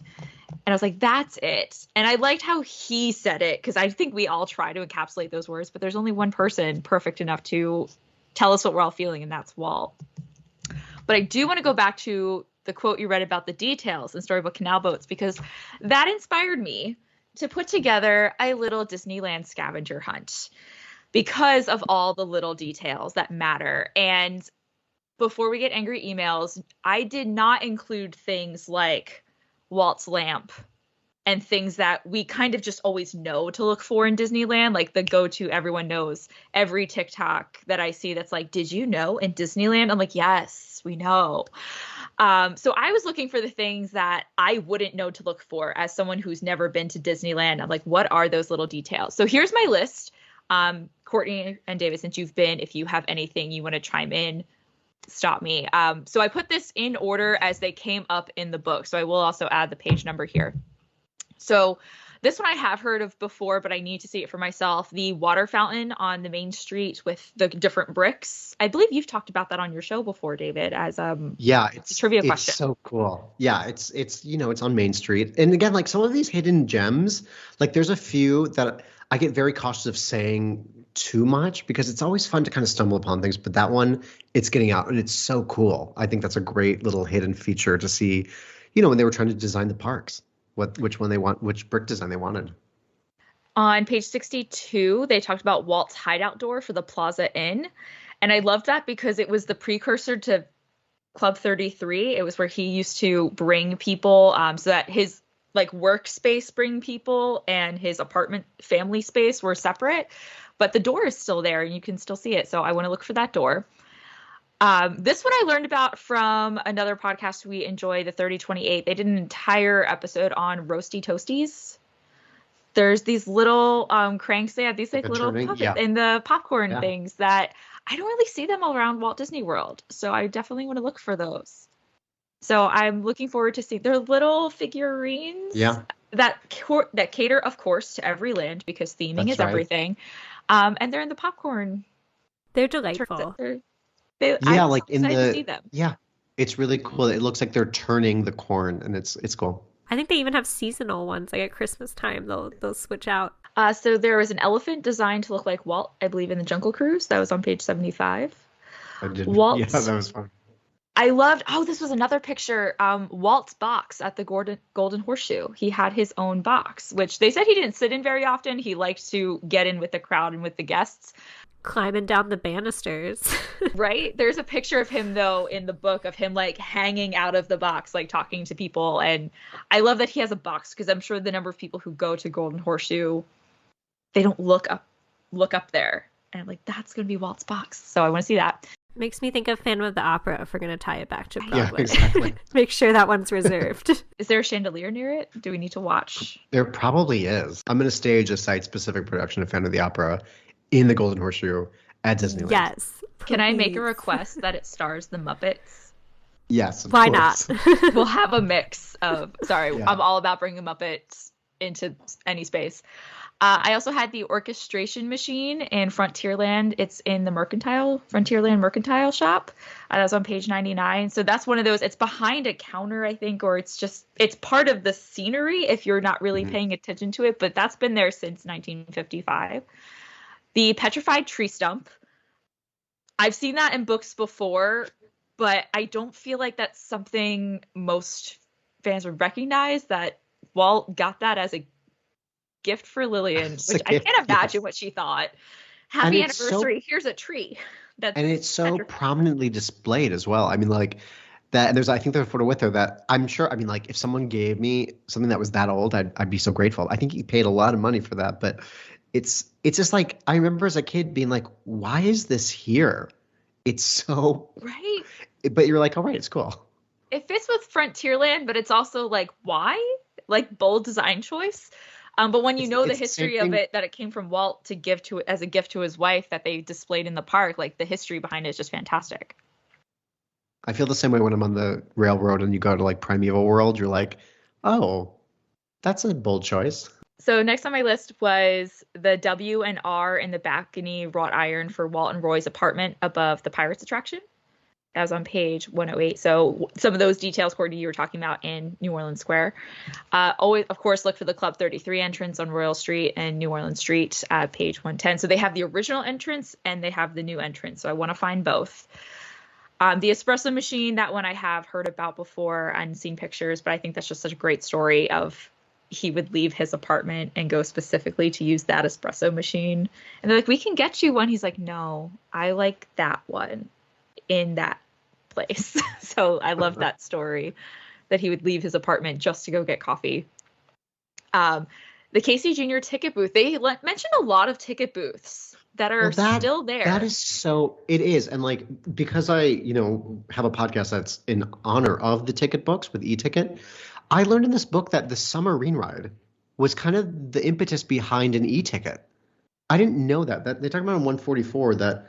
And I was like, that's it. And I liked how he said it, because I think we all try to encapsulate those words, but there's only one person perfect enough to tell us what we're all feeling, and that's Walt. But I do want to go back to the quote you read about the details in Storybook Canal Boats, because that inspired me to put together a little Disneyland scavenger hunt because of all the little details that matter. And before we get angry emails, I did not include things like Walt's lamp and things that we kind of just always know to look for in Disneyland, like the go-to everyone knows. Every TikTok that I see that's like, did you know in Disneyland? I'm like, yes, we know. So I was looking for the things that I wouldn't know to look for as someone who's never been to Disneyland. I'm like, what are those little details? So here's my list. Courtney and David, since you've been, if you have anything you want to chime in, stop me. So I put this in order as they came up in the book. So I will also add the page number here. So this one I have heard of before, but I need to see it for myself. The water fountain on the main street with the different bricks. I believe you've talked about that on your show before, David, as yeah, it's a trivia question. It's so cool. Yeah, it's it's on Main Street. And again, like some of these hidden gems, like there's a few that I get very cautious of saying too much because it's always fun to kind of stumble upon things. But that one, it's getting out and it's so cool. I think that's a great little hidden feature to see, when they were trying to design the parks. Which brick design they wanted. On page 62, they talked about Walt's hideout door for the Plaza Inn. And I loved that because it was the precursor to Club 33. It was where he used to bring people so that his workspace bring people and his apartment family space were separate. But the door is still there and you can still see it. So I want to look for that door. This one I learned about from another podcast we enjoy, the 3028. They did an entire episode on roasty toasties. There's these little cranks. They have these little puppets and the popcorn things that I don't really see them around Walt Disney World. So I definitely want to look for those. So I'm looking forward to see their little figurines that cater, of course, to every land because theming is everything. And they're in the popcorn. They're delightful. It's really cool. It looks like they're turning the corn, and it's cool. I think they even have seasonal ones, like at Christmas time. They'll switch out. So there was an elephant designed to look like Walt, I believe, in the Jungle Cruise. That was on page 75. I did. Yeah, that was fun. I loved. Oh, this was another picture. Walt's box at the Golden Horseshoe. He had his own box, which they said he didn't sit in very often. He liked to get in with the crowd and with the guests. Climbing down the banisters. Right? There's a picture of him, though, in the book of him, hanging out of the box, talking to people. And I love that he has a box because I'm sure the number of people who go to Golden Horseshoe, they don't look up there. And I'm like, that's going to be Walt's box. So I want to see that. Makes me think of Phantom of the Opera if we're going to tie it back to Broadway. Yeah, exactly. Make sure that one's reserved. Is there a chandelier near it? Do we need to watch? There probably is. I'm going to stage a site-specific production of Phantom of the Opera in the Golden Horseshoe at Disneyland. Yes. Please. Can I make a request that it stars the Muppets? Yes, Why not? We'll have a mix of... Sorry, I'm all about bringing Muppets into any space. I also had the orchestration machine in Frontierland. It's in the Frontierland Mercantile Shop. That was on page 99. So that's one of those. It's behind a counter, I think, or it's part of the scenery if you're not really paying attention to it. But that's been there since 1955. The petrified tree stump. I've seen that in books before, but I don't feel like that's something most fans would recognize, that Walt got that as a gift for Lillian, which I can't imagine what she thought. Happy anniversary, here's a tree. And it's so prominently displayed as well. I mean, that, and I think there's a photo with her that I'm sure, if someone gave me something that was that old, I'd be so grateful. I think he paid a lot of money for that, but it's just I remember as a kid being like, why is this here? It's so right. But you're like, all right, it's cool. It fits with Frontierland, but it's also why? Bold design choice. But when you know the history of it, that it came from Walt to give to as a gift to his wife that they displayed in the park, the history behind it is just fantastic. I feel the same way when I'm on the railroad and you go to Primeval World. You're like, oh, that's a bold choice. So next on my list was the W and R in the balcony wrought iron for Walt and Roy's apartment above the Pirates attraction. That was on page 108. So some of those details, Courtney, you were talking about in New Orleans Square. Always, of course, look for the Club 33 entrance on Royal Street and New Orleans Street at page 110. So they have the original entrance and they have the new entrance. So I want to find both. The espresso machine, that one I have heard about before and seen pictures, but I think that's just such a great story of he would leave his apartment and go specifically to use that espresso machine. And they're like, we can get you one. He's like, no, I like that one in that place. So I love that story, that he would leave his apartment just to go get coffee. The Casey Jr. ticket booth, they mentioned a lot of ticket booths that are still there. That is so, it is. And like, because I, have a podcast that's in honor of the ticket books with e-ticket, I learned in this book that the summer Marine Ride was kind of the impetus behind an e-ticket. I didn't know that. They talk about in 144 that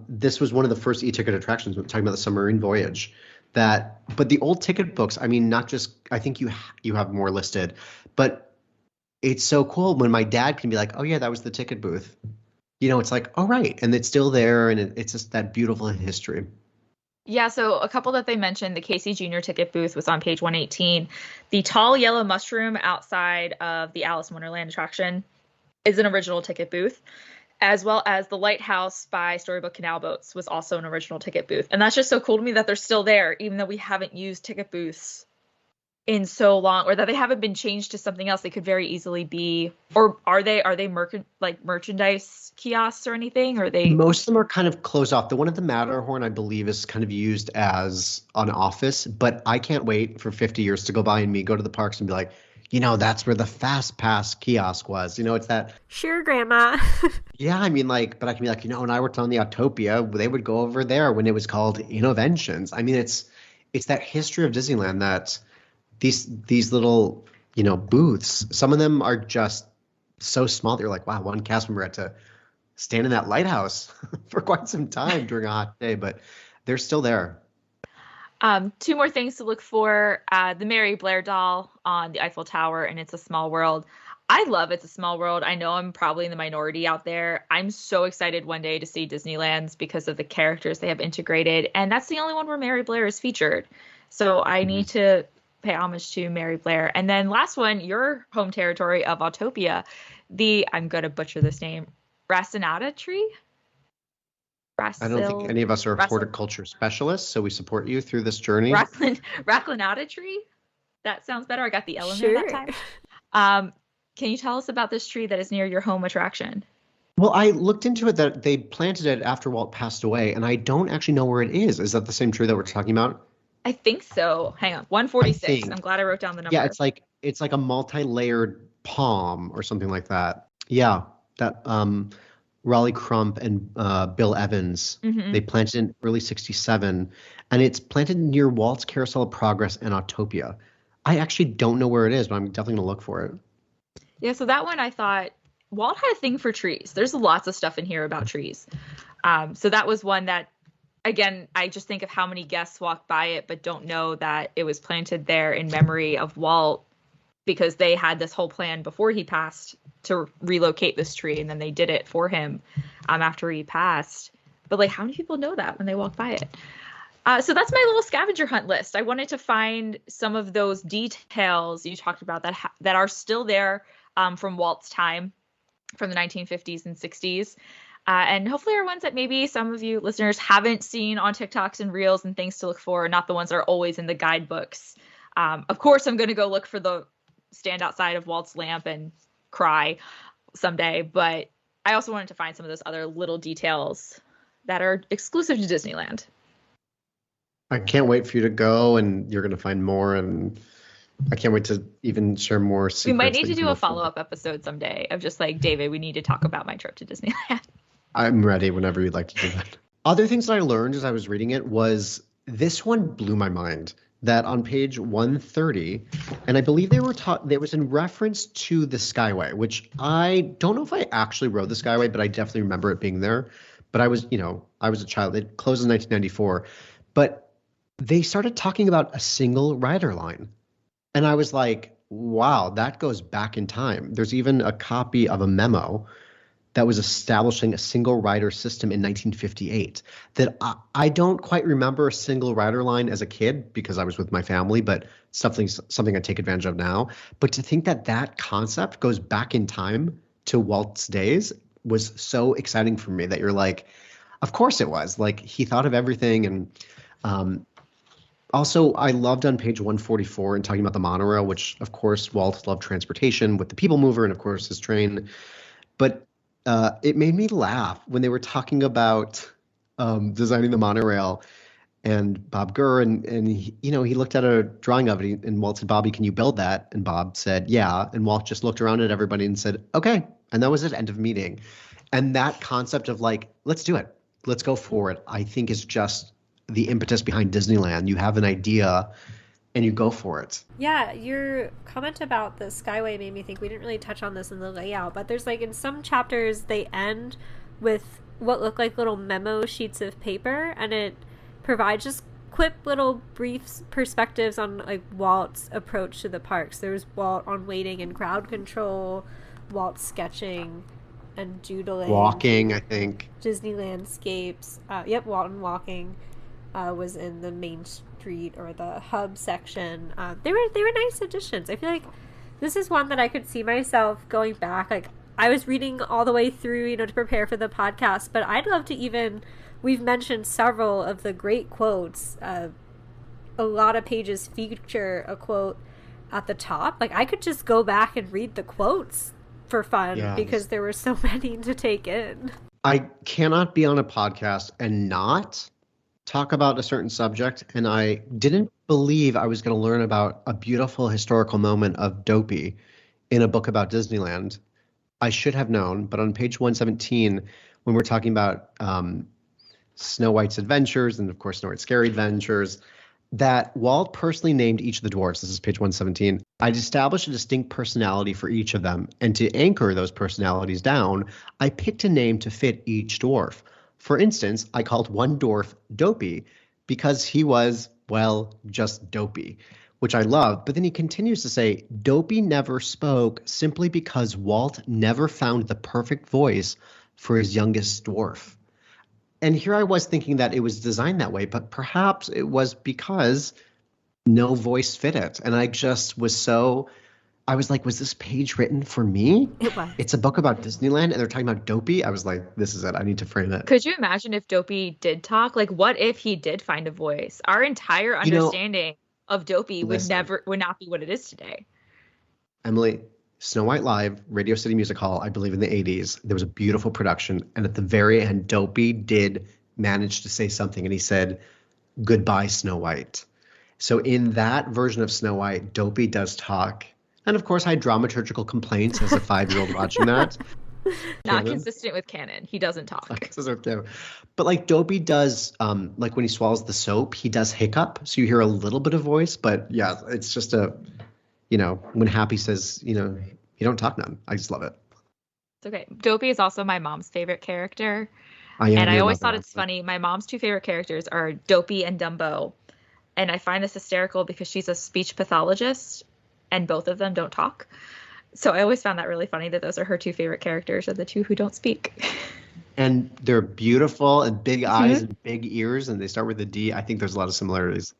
this was one of the first e-ticket attractions, talking about the submarine voyage. But the old ticket books, I mean, not just, I think you have more listed, but it's so cool when my dad can be like, oh yeah, that was the ticket booth. It's like, oh right, and it's still there, and it's just that beautiful history. Yeah, so a couple that they mentioned, the Casey Jr. ticket booth was on page 118. The tall yellow mushroom outside of the Alice in Wonderland attraction is an original ticket booth, as well as the lighthouse by Storybook Canal Boats was also an original ticket booth. And that's just so cool to me that they're still there, even though we haven't used ticket booths in so long, or that they haven't been changed to something else. They could very easily be, or are they merchandise kiosks or anything? Or they? Most of them are kind of closed off. The one at the Matterhorn, I believe, is kind of used as an office, but I can't wait for 50 years to go by and me go to the parks and be like, that's where the Fast Pass kiosk was. It's that. Sure, Grandma. Yeah, I mean, but I can be like, when I worked on the Autopia, they would go over there when it was called Innoventions. I mean, it's that history of Disneyland that these little, booths, some of them are just so small that you're like, wow, one cast member had to stand in that lighthouse for quite some time during a hot day, but they're still there. Two more things to look for. The Mary Blair doll on the Eiffel Tower and It's a Small World. I love It's a Small World. I know I'm probably in the minority out there. I'm so excited one day to see Disneyland's because of the characters they have integrated. And that's the only one where Mary Blair is featured. So I need to pay homage to Mary Blair. And then last one, your home territory of Autopia, I'm going to butcher this name, Racinata tree? I don't think any of us are horticulture specialists, so we support you through this journey. Raclinata tree? That sounds better. I got the L in there that time. Can you tell us about this tree that is near your home attraction? Well, I looked into it that they planted it after Walt passed away, and I don't actually know where it is. Is that the same tree that we're talking about? I think so. Hang on. 146. I'm glad I wrote down the number. Yeah, it's like a multi-layered palm or something like that. Yeah, that Raleigh Crump and Bill Evans, they planted in early 67, and it's planted near Walt's Carousel of Progress and Autopia. I actually don't know where it is, but I'm definitely going to look for it. Yeah, so that one I thought, Walt had a thing for trees. There's lots of stuff in here about trees. So that was one that, again, I just think of how many guests walk by it but don't know that it was planted there in memory of Walt, because they had this whole plan before he passed to relocate this tree, and then they did it for him after he passed. But how many people know that when they walk by it? So that's my little scavenger hunt list. I wanted to find some of those details you talked about that are still there from Walt's time, from the 1950s and 60s. And hopefully are ones that maybe some of you listeners haven't seen on TikToks and Reels and things to look for, not the ones that are always in the guidebooks. Of course, I'm going to go look for the stand outside of Walt's lamp and cry someday, but I also wanted to find some of those other little details that are exclusive to Disneyland. I can't wait for you to go, and you're going to find more, and I can't wait to even share more secrets. We might need to do a follow-up episode someday of just David, we need to talk about my trip to Disneyland. I'm ready whenever you'd like to do that. Other things that I learned as I was reading it was this one blew my mind. That on page 130, and I believe they were there was in reference to the Skyway, which I don't know if I actually rode the Skyway, but I definitely remember it being there. But I was a child. It closed in 1994, but they started talking about a single rider line, and I was like, wow, that goes back in time. There's even a copy of a memo that was establishing a single rider system in 1958 that I don't quite remember a single rider line as a kid because I was with my family, but something I take advantage of now. But to think that concept goes back in time to Walt's days was so exciting for me that you're like, of course it was. He thought of everything. And also, I loved on page 144 and talking about the monorail, which, of course, Walt loved transportation with the People Mover and, of course, his train. But it made me laugh when they were talking about designing the monorail. and Bob Gurr, and he, he looked at a drawing of it, and Walt said, Bobby, can you build that? And Bob said, yeah. And Walt just looked around at everybody and said, okay. And that was it, end of meeting. And that concept of like, let's do it, let's go for it, I think is just the impetus behind Disneyland. You have an idea and you go for it. Yeah, your comment about the Skyway made me think we didn't really touch on this in the layout, but there's like in some chapters they end with what look like little memo sheets of paper, and it provides just quick little brief perspectives on like Walt's approach to the parks. There was Walt on waiting and crowd control, Walt sketching and doodling, walking, I think Disney landscapes. Walt and walking was in the Mainstreet or the hub section. They were nice additions. I feel like this is one that I could see myself going back. Like I was reading all the way through, to prepare for the podcast, but I'd love to even. We've mentioned several of the great quotes. A lot of pages feature a quote at the top. Like, I could just go back and read the quotes for fun because there were so many to take in. I cannot be on a podcast and not talk about a certain subject. And I didn't believe I was going to learn about a beautiful historical moment of Dopey in a book about Disneyland. I should have known, but on page 117, when we're talking about Snow White's adventures and, of course, Snow White's scary adventures, that Walt personally named each of the dwarfs. This is page 117. I'd established a distinct personality for each of them, and to anchor those personalities down, I picked a name to fit each dwarf. For instance, I called one dwarf Dopey because he was, well, just dopey, which I love. But then he continues to say, Dopey never spoke simply because Walt never found the perfect voice for his youngest dwarf. And here I was thinking that it was designed that way, but perhaps it was because no voice fit it. And I just was I was like, was this page written for me? It was. It's a book about Disneyland and they're talking about Dopey. I was like, this is it. I need to frame it. Could you imagine if Dopey did talk? Like, what if he did find a voice? Our entire understanding of Dopey would not be what it is today. Emily, Snow White Live, Radio City Music Hall, I believe in the 80s, there was a beautiful production. And at the very end, Dopey did manage to say something. And he said, goodbye, Snow White. So in that version of Snow White, Dopey does talk. And of course, I had dramaturgical complaints as a 5-year-old watching that. Not consistent with canon. He doesn't talk. But like Dopey does, like when he swallows the soap, he does hiccup. So you hear a little bit of voice. But yeah, it's just when Happy says, you don't talk none. I just love it. It's okay. Dopey is also my mom's favorite character. I always thought it's funny. My mom's two favorite characters are Dopey and Dumbo. And I find this hysterical because she's a speech pathologist and both of them don't talk. So I always found that really funny that those are her two favorite characters, are the two who don't speak. And they're beautiful and big eyes and big ears, and they start with a D. I think there's a lot of similarities.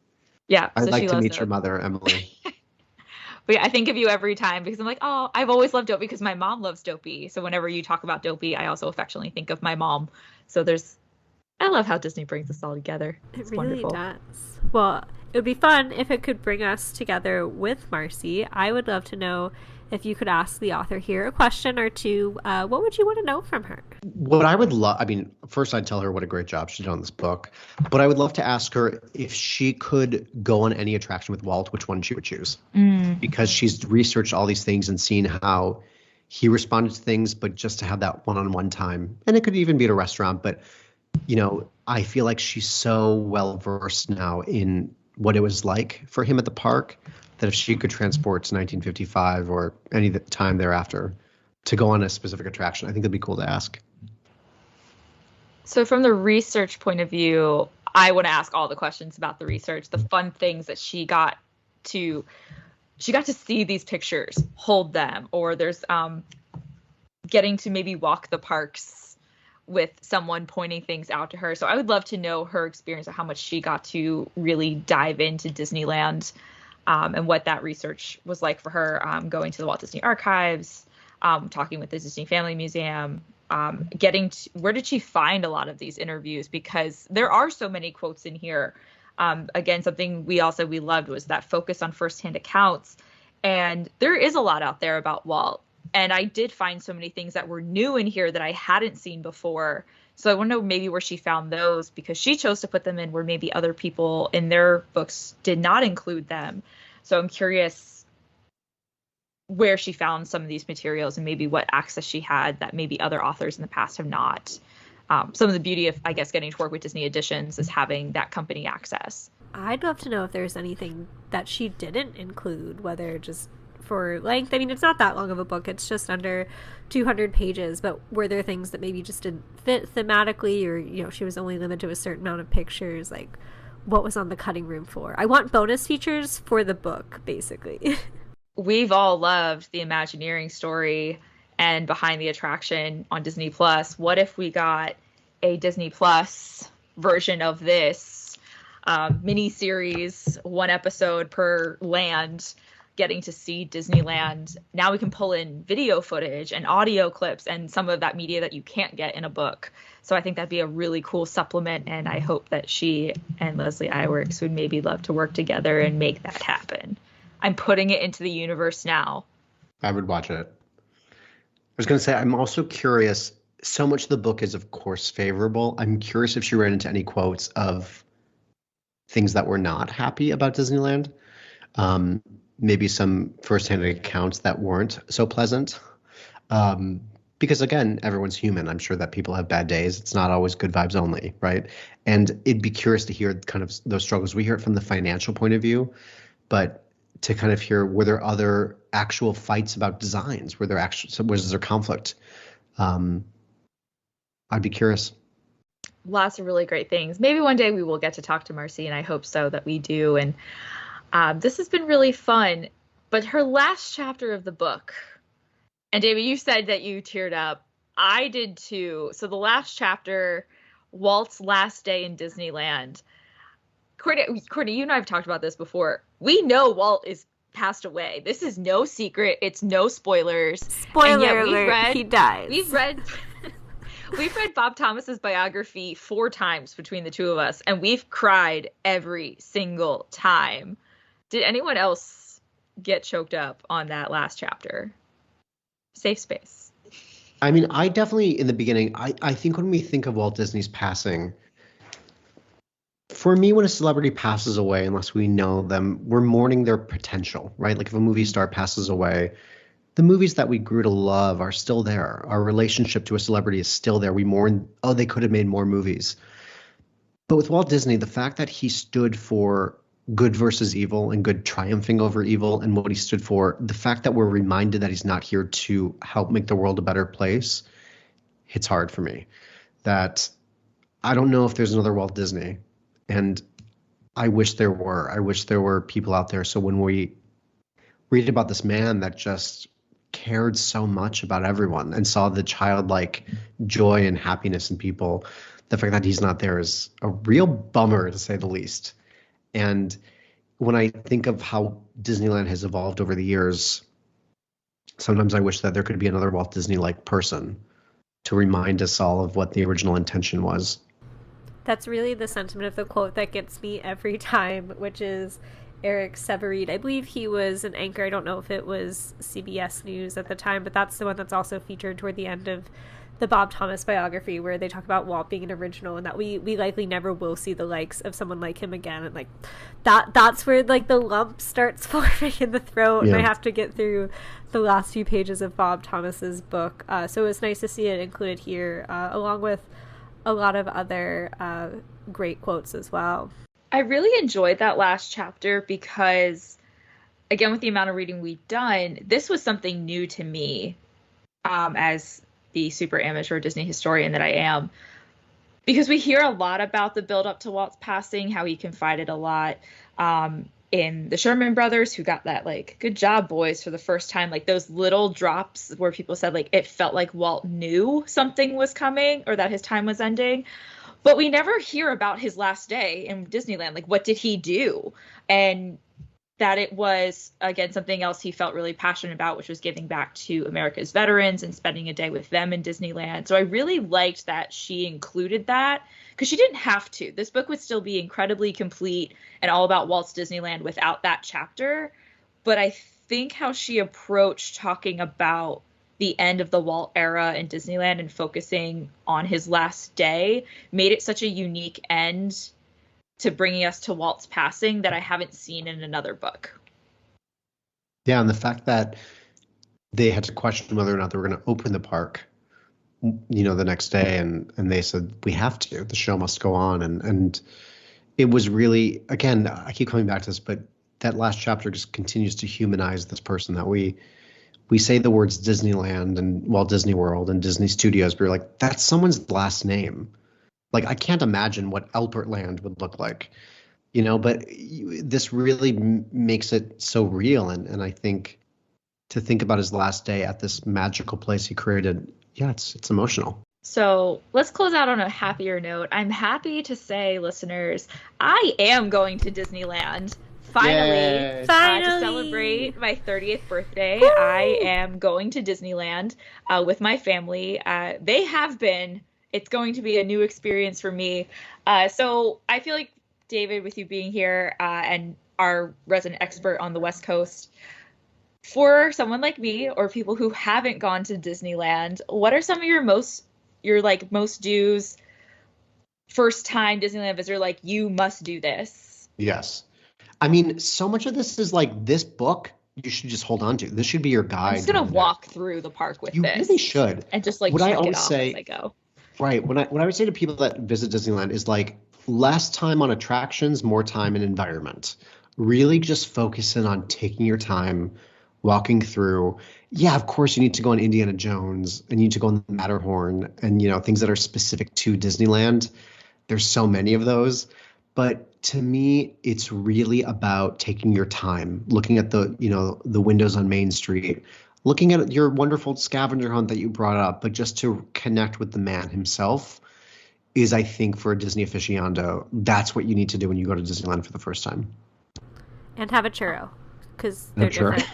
Yeah. I'd like to meet your mother, Emily. But yeah, I think of you every time because I'm like, oh, I've always loved Dopey because my mom loves Dopey. So whenever you talk about Dopey, I also affectionately think of my mom. So I love how Disney brings us all together. It's really wonderful. Does. Well, it would be fun if it could bring us together with Marcy. I would love to know if you could ask the author here a question or two. What would you want to know from her? What I would love, first I'd tell her what a great job she did on this book, but I would love to ask her if she could go on any attraction with Walt, which one she would choose. Because she's researched all these things and seen how he responded to things, but just to have that one-on-one time. And it could even be at a restaurant, but I feel like she's so well versed now in what it was like for him at the park that if she could transport to 1955 or any time thereafter to go on a specific attraction, I think that'd be cool to ask. So from the research point of view, I want to ask all the questions about the research, the fun things that she got to see these pictures, hold them, or there's getting to maybe walk the parks with someone pointing things out to her. So I would love to know her experience of how much she got to really dive into Disneyland, and what that research was like for her, going to the Walt Disney Archives, talking with the Disney Family Museum, where did she find a lot of these interviews? Because there are so many quotes in here. Again, something we loved was that focus on firsthand accounts. And there is a lot out there about Walt. And I did find so many things that were new in here that I hadn't seen before. So I want to know maybe where she found those, because she chose to put them in where maybe other people in their books did not include them. So I'm curious where she found some of these materials and maybe what access she had that maybe other authors in the past have not. Some of the beauty of, I guess, getting to work with Disney Editions is having that company access. I'd love to know if there's anything that she didn't include, whether just for length. I mean, it's not that long of a book. It's just under 200 pages, but were there things that maybe just didn't fit thematically, or, you know, she was only limited to a certain amount of pictures? Like, what was on the cutting room floor? I want bonus features for the book, basically. We've all loved the Imagineering story and Behind the Attraction on Disney Plus. What if we got a Disney Plus version of this mini series, 1 episode per land, getting to see Disneyland? Now we can pull in video footage and audio clips and some of that media that you can't get in a book. So I think that'd be a really cool supplement, and I hope that she and Leslie Iwerks would maybe love to work together and make that happen. I'm putting it into the universe now. I would watch it. I was going to say, I'm also curious. So much of the book is, of course, favorable. I'm curious if she ran into any quotes of things that were not happy about Disneyland. Maybe some firsthand accounts that weren't so pleasant. Because, again, everyone's human. I'm sure that people have bad days. It's not always good vibes only, right? And it'd be curious to hear kind of those struggles. We hear it from the financial point of view, but to kind of hear, were there other actual fights about designs? Was there conflict? I'd be curious. Lots of really great things. Maybe one day we will get to talk to Marcy, and I hope so that we do. And this has been really fun. But her last chapter of the book, and David, you said that you teared up. I did too. So the last chapter, Walt's last day in Disneyland. Courtney, you and I have talked about this before. We know Walt is passed away. This is no secret. It's no spoilers. Spoiler alert, he dies. We've read Bob Thomas's biography 4 times between the two of us, and we've cried every single time. Did anyone else get choked up on that last chapter? Safe space. I mean, I definitely, in the beginning, I think when we think of Walt Disney's passing, for me, when a celebrity passes away, unless we know them, we're mourning their potential, right? Like if a movie star passes away, the movies that we grew to love are still there. Our relationship to a celebrity is still there. We mourn, oh, they could have made more movies. But with Walt Disney, the fact that he stood for good versus evil and good triumphing over evil, and what he stood for, the fact that we're reminded that he's not here to help make the world a better place, hits hard for me. That I don't know if there's another Walt Disney. And I wish there were. I wish there were people out there. So when we read about this man that just cared so much about everyone and saw the childlike joy and happiness in people, the fact that he's not there is a real bummer, to say the least. And when I think of how Disneyland has evolved over the years, sometimes I wish that there could be another Walt Disney-like person to remind us all of what the original intention was. That's really the sentiment of the quote that gets me every time, which is Eric Severeid. I believe he was an anchor. I don't know if it was CBS News at the time, but that's the one that's also featured toward the end of the Bob Thomas biography, where they talk about Walt being an original and that we likely never will see the likes of someone like him again. And like that's where like the lump starts forming in the throat. Yeah. And I have to get through the last few pages of Bob Thomas's book. So it was nice to see it included here, along with a lot of other great quotes as well. I really enjoyed that last chapter because, again, with the amount of reading we've done, this was something new to me as the super amateur Disney historian that I am. Because we hear a lot about the build up to Walt's passing, how he confided a lot in the Sherman Brothers, who got that, like, good job, boys, for the first time. Like, those little drops where people said, like, it felt like Walt knew something was coming or that his time was ending. But we never hear about his last day in Disneyland. Like, what did he do? And that it was, again, something else he felt really passionate about, which was giving back to America's veterans and spending a day with them in Disneyland. So I really liked that she included that, because she didn't have to. This book would still be incredibly complete and all about Walt's Disneyland without that chapter. But I think how she approached talking about the end of the Walt era in Disneyland and focusing on his last day made it such a unique end to bringing us to Walt's passing that I haven't seen in another book. Yeah, and the fact that they had to question whether or not they were going to open the park, the next day, and they said, we have to. The show must go on. And it was really, again, I keep coming back to this, but that last chapter just continues to humanize this person that we say the words Disneyland and Walt Disney World and Disney Studios, but we're like, that's someone's last name. Like, I can't imagine what Alpert Land would look like, but this really makes it so real. And I think to think about his last day at this magical place he created, yeah, it's emotional. So let's close out on a happier note. I'm happy to say, listeners, I am going to Disneyland. Finally. To celebrate my 30th birthday, Woo! I am going to Disneyland with my family. They have been. It's going to be a new experience for me. So I feel like, David, with you being here and our resident expert on the West Coast, for someone like me or people who haven't gone to Disneyland, what are some of your most dues first time Disneyland visitor, like, you must do this? Yes. I mean, so much of this is like this book you should just hold on to. This should be your guide. I'm just going to walk through the park with this. You really should. And just like what check I always it off say, as I go. Right. What I would say to people that visit Disneyland is like less time on attractions, more time in environment. Really just focus in on taking your time, walking through. Yeah, of course you need to go on Indiana Jones and you need to go on the Matterhorn and, things that are specific to Disneyland. There's so many of those. But to me, it's really about taking your time, looking at the windows on Main Street, looking at your wonderful scavenger hunt that you brought up, but just to connect with the man himself is, I think, for a Disney aficionado, that's what you need to do when you go to Disneyland for the first time. And have a churro, because they're different.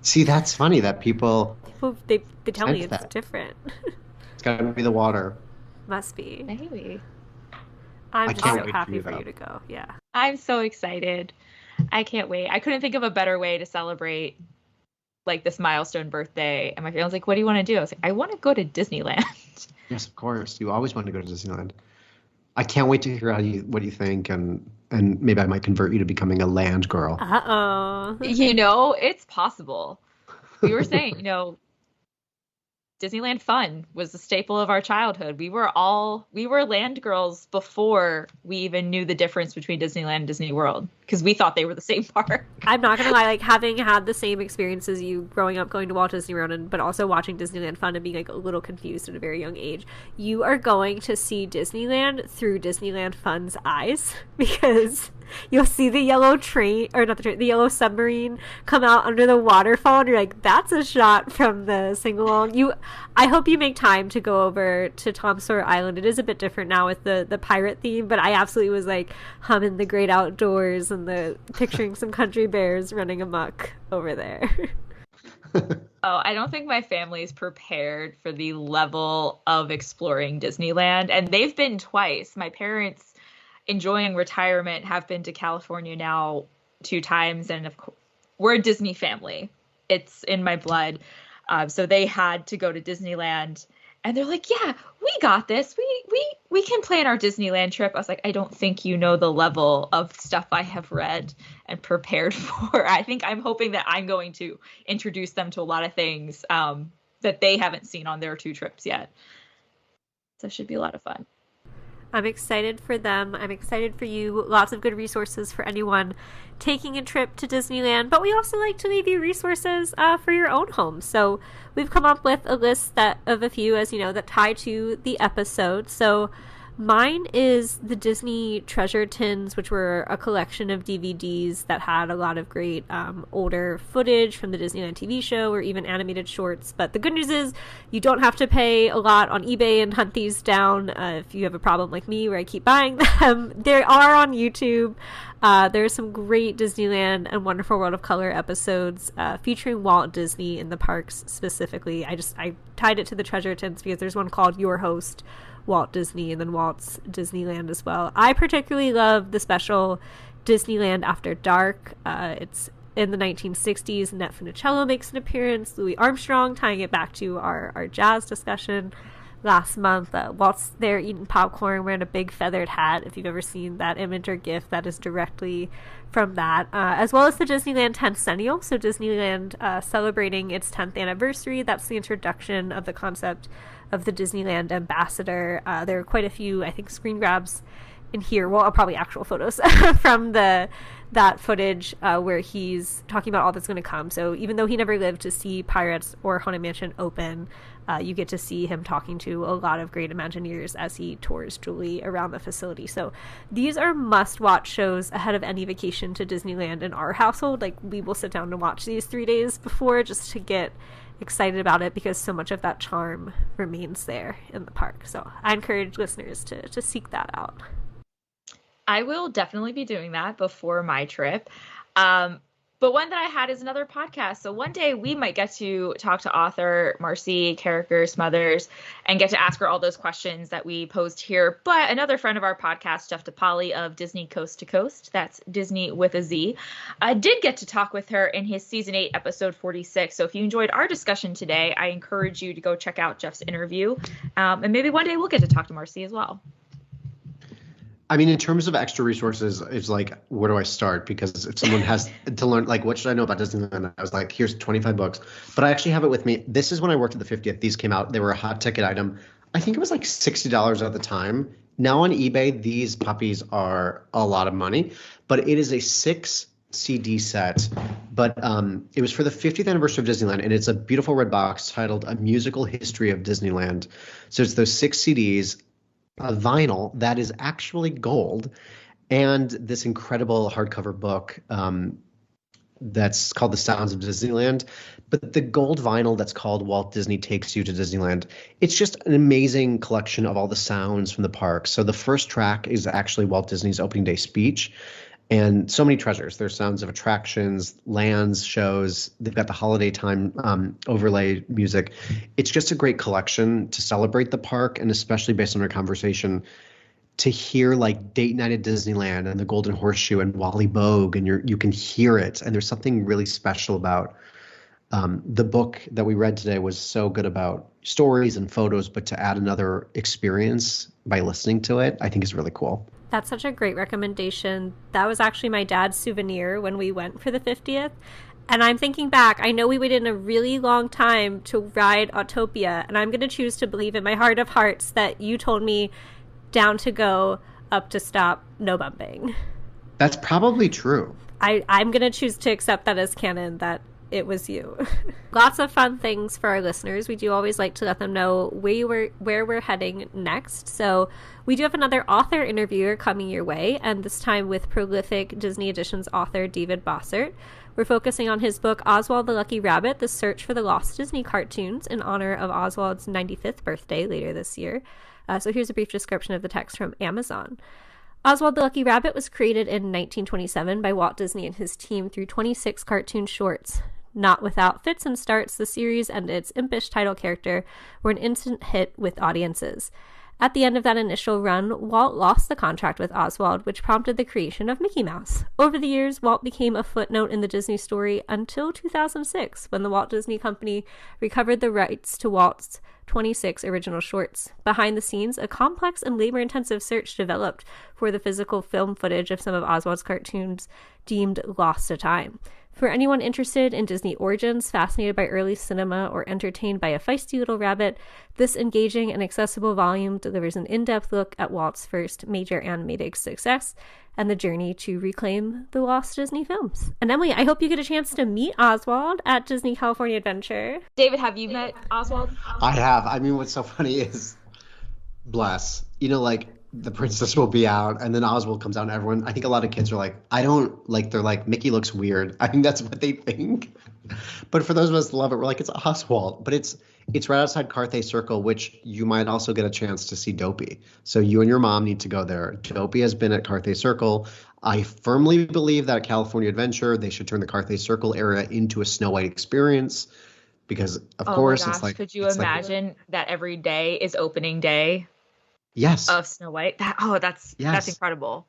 See, that's funny that people they tell me it's different. It's got to be the water. Must be. Maybe. I'm just so happy for you to go. Yeah. I'm so excited. I can't wait. I couldn't think of a better way to celebrate like this milestone birthday. And my family was like, what do you want to do? I was like, I want to go to Disneyland. Yes, of course. You always want to go to Disneyland. I can't wait to hear what you think, and maybe I might convert you to becoming a land girl. Uh-oh. It's possible. We were saying, Disneyland fun was a staple of our childhood. We were land girls before we even knew the difference between Disneyland and Disney World, because we thought they were the same park. I'm not gonna lie, like having had the same experience as you growing up going to Walt Disney World, but also watching Disneyland Fun and being like a little confused at a very young age, you are going to see Disneyland through Disneyland Fun's eyes, because you'll see the yellow train, or not the train, the yellow submarine come out under the waterfall, and you're like, that's a shot from the sing-along. I hope you make time to go over to Tom Sawyer Island. It is a bit different now with the pirate theme, but I absolutely was like humming the great outdoors and picturing some country bears running amok over there. I don't think my family is prepared for the level of exploring Disneyland, and they've been twice. My parents, enjoying retirement, have been to California now 2 times, and of course we're a Disney family. It's in my blood. So they had to go to Disneyland, and they're like, yeah, we got this. We can plan our Disneyland trip. I was like, I don't think you know the level of stuff I have read and prepared for. I'm hoping that I'm going to introduce them to a lot of things that they haven't seen on their 2 trips yet. So it should be a lot of fun. I'm excited for them. I'm excited for you. Lots of good resources for anyone taking a trip to Disneyland, but we also like to leave you resources for your own home. So we've come up with a list of a few, as you know, that tie to the episode. So mine is the Disney Treasure Tins, which were a collection of DVDs that had a lot of great older footage from the Disneyland TV show or even animated shorts. But the good news is you don't have to pay a lot on eBay and hunt these down if you have a problem like me where I keep buying them. They are on YouTube. There are some great Disneyland and Wonderful World of Color episodes featuring Walt Disney in the parks specifically. I tied it to the Treasure Tins because there's one called Your Host, Walt Disney, and then Walt's Disneyland as well. I particularly love the special Disneyland After Dark. It's in the 1960s, Annette Funicello makes an appearance, Louis Armstrong, tying it back to our jazz discussion last month. Walt's there eating popcorn, wearing a big feathered hat. If you've ever seen that image or gif, that is directly from that. As well as the Disneyland 10th Centennial. So Disneyland celebrating its 10th anniversary. That's the introduction of the concept of the Disneyland ambassador. There are quite a few, I think, screen grabs in here. Well, probably actual photos from that footage where he's talking about all that's going to come. So even though he never lived to see Pirates or Haunted Mansion open, you get to see him talking to a lot of great Imagineers as he tours Julie around the facility. So these are must-watch shows ahead of any vacation to Disneyland in our household. Like, we will sit down and watch these 3 days before just to get excited about it, because so much of that charm remains there in the park. So I encourage listeners to seek that out. I will definitely be doing that before my trip. But one that I had is another podcast. So one day we might get to talk to author Marcy Carriker Smothers and get to ask her all those questions that we posed here. But another friend of our podcast, Jeff DePauli of Disney Coast to Coast, that's Disney with a Z, did get to talk with her in his season 8, episode 46. So if you enjoyed our discussion today, I encourage you to go check out Jeff's interview. And maybe one day we'll get to talk to Marcy as well. I mean, in terms of extra resources, it's like, where do I start? Because if someone has to learn, like, what should I know about Disneyland? I was like, here's 25 books. But I actually have it with me. This is when I worked at the 50th. These came out. They were a hot ticket item. I think it was like $60 at the time. Now on eBay, these puppies are a lot of money. But it is a 6 CD set. But it was for the 50th anniversary of Disneyland. And it's a beautiful red box titled A Musical History of Disneyland. So it's those 6 CDs. A vinyl that is actually gold, and this incredible hardcover book that's called The Sounds of Disneyland. But the gold vinyl that's called Walt Disney Takes You to Disneyland, it's just an amazing collection of all the sounds from the park. So the first track is actually Walt Disney's opening day speech, and so many treasures. There's sounds of attractions, lands, shows. They've got the holiday time overlay music. It's just a great collection to celebrate the park, and especially based on our conversation, to hear like Date Night at Disneyland and the Golden Horseshoe and Wally Bogue, and you can hear it. And there's something really special about the book that we read today. Was so good about stories and photos, but to add another experience by listening to it, I think is really cool. That's such a great recommendation. That was actually my dad's souvenir when we went for the 50th. And I'm thinking back, I know we waited a really long time to ride Autopia, and I'm going to choose to believe in my heart of hearts that you told me down to go, up to stop, no bumping. That's probably true. I'm going to choose to accept that as canon, that it was you. Lots of fun things for our listeners. We do always like to let them know where we're heading next. So we do have another author interviewer coming your way, and this time with prolific Disney Editions author David Bossert. We're focusing on his book Oswald the Lucky Rabbit, The Search for the Lost Disney Cartoons, in honor of Oswald's 95th birthday later this year. So here's a brief description of the text from Amazon. Oswald the Lucky Rabbit was created in 1927 by Walt Disney and his team through 26 cartoon shorts. Not without fits and starts, the series and its impish title character were an instant hit with audiences. At the end of that initial run, Walt lost the contract with Oswald, which prompted the creation of Mickey Mouse. Over the years, Walt became a footnote in the Disney story until 2006, when the Walt Disney Company recovered the rights to Walt's 26 original shorts. Behind the scenes, a complex and labor-intensive search developed for the physical film footage of some of Oswald's cartoons deemed lost to time. For anyone interested in Disney origins, fascinated by early cinema, or entertained by a feisty little rabbit, this engaging and accessible volume delivers an in-depth look at Walt's first major animated success and the journey to reclaim the lost Disney films. And Emily, I hope you get a chance to meet Oswald at Disney California Adventure. David, have you met Oswald? I have. I mean, what's so funny is, bless, like, the princess will be out, and then Oswald comes out, and everyone, I think a lot of kids are like, they're like, Mickey looks weird. I think that's what they think. But for those of us that love it, we're like, it's Oswald. But it's right outside Carthay Circle, which you might also get a chance to see Dopey. So you and your mom need to go there. Dopey has been at Carthay Circle. I firmly believe that at California Adventure, they should turn the Carthay Circle area into a Snow White experience. Because, of course, my gosh, it's like... Could you imagine that every day is opening day? Yes. Of Snow White. That's incredible.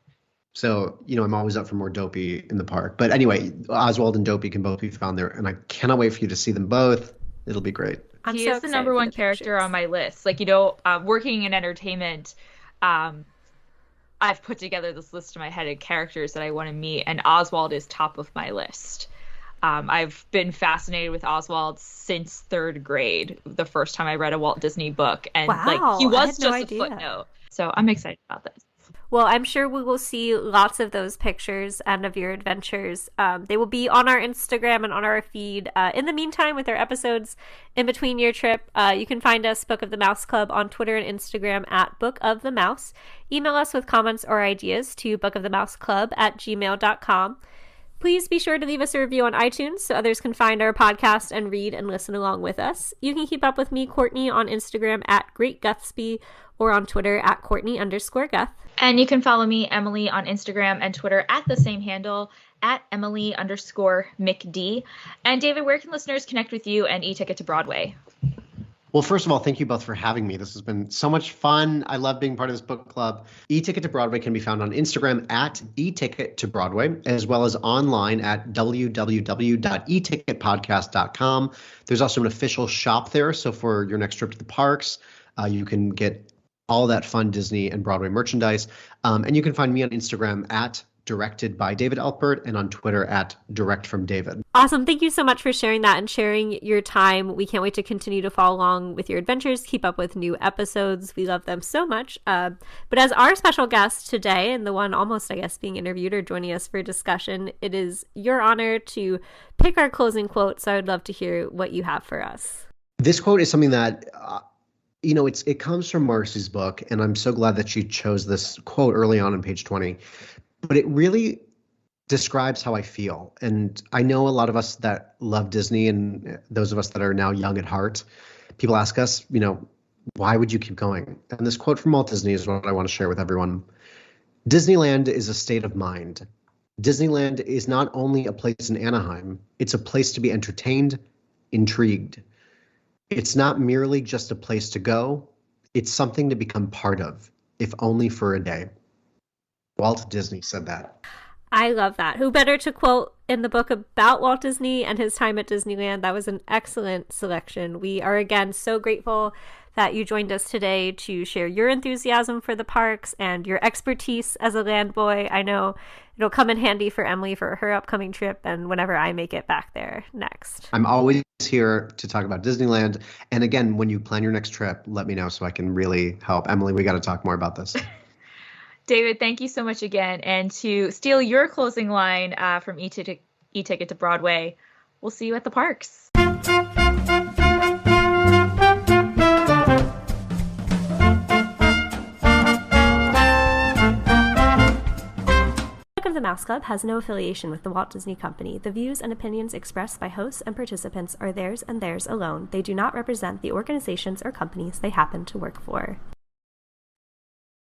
So, I'm always up for more Dopey in the park. But anyway, Oswald and Dopey can both be found there, and I cannot wait for you to see them both. It'll be great. He is the number one character on my list. Like, working in entertainment, I've put together this list in my head of characters that I want to meet, and Oswald is top of my list. I've been fascinated with Oswald since 3rd grade, the first time I read a Walt Disney book, and he was just a footnote. So I'm excited about this. Well, I'm sure we will see lots of those pictures and of your adventures. They will be on our Instagram and on our feed. In the meantime, with our episodes in between your trip, you can find us, Book of the Mouse Club, on Twitter and Instagram at Book of the Mouse. Email us with comments or ideas to bookofthemouseclub@gmail.com. Please be sure to leave us a review on iTunes so others can find our podcast and read and listen along with us. You can keep up with me, Courtney, on Instagram at GreatGuthsby or on Twitter at Courtney_Guth. And you can follow me, Emily, on Instagram and Twitter at the same handle, at Emily_McD. And David, where can listeners connect with you and E-Ticket to Broadway? Well, first of all, thank you both for having me. This has been so much fun. I love being part of this book club. E-Ticket to Broadway can be found on Instagram at E-Ticket to Broadway, as well as online at www.eticketpodcast.com. There's also an official shop there. So for your next trip to the parks, you can get all that fun Disney and Broadway merchandise. And you can find me on Instagram at Directed by David Alpert and on Twitter at Direct from David. Awesome. Thank you so much for sharing that and sharing your time. We can't wait to continue to follow along with your adventures, keep up with new episodes. We love them so much. But as our special guest today, and the one almost, I guess, being interviewed or joining us for discussion, it is your honor to pick our closing quote. So I would love to hear what you have for us. This quote is something that it comes from Marcy's book, and I'm so glad that she chose this quote early on page 20. But it really describes how I feel. And I know a lot of us that love Disney and those of us that are now young at heart, people ask us, why would you keep going? And this quote from Walt Disney is what I want to share with everyone. Disneyland is a state of mind. Disneyland is not only a place in Anaheim, it's a place to be entertained, intrigued. It's not merely just a place to go. It's something to become part of, if only for a day. Walt Disney said that. I love that. Who better to quote in the book about Walt Disney and his time at Disneyland? That was an excellent selection. We are again so grateful that you joined us today to share your enthusiasm for the parks and your expertise as a land boy. I know it'll come in handy for Emily for her upcoming trip and whenever I make it back there next. I'm always here to talk about Disneyland. And again, when you plan your next trip, let me know so I can really help. Emily, we got to talk more about this. David, thank you so much again. And to steal your closing line from E-Ticket to Broadway, we'll see you at the parks. Book of the Mouse Club has no affiliation with the Walt Disney Company. The views and opinions expressed by hosts and participants are theirs and theirs alone. They do not represent the organizations or companies they happen to work for.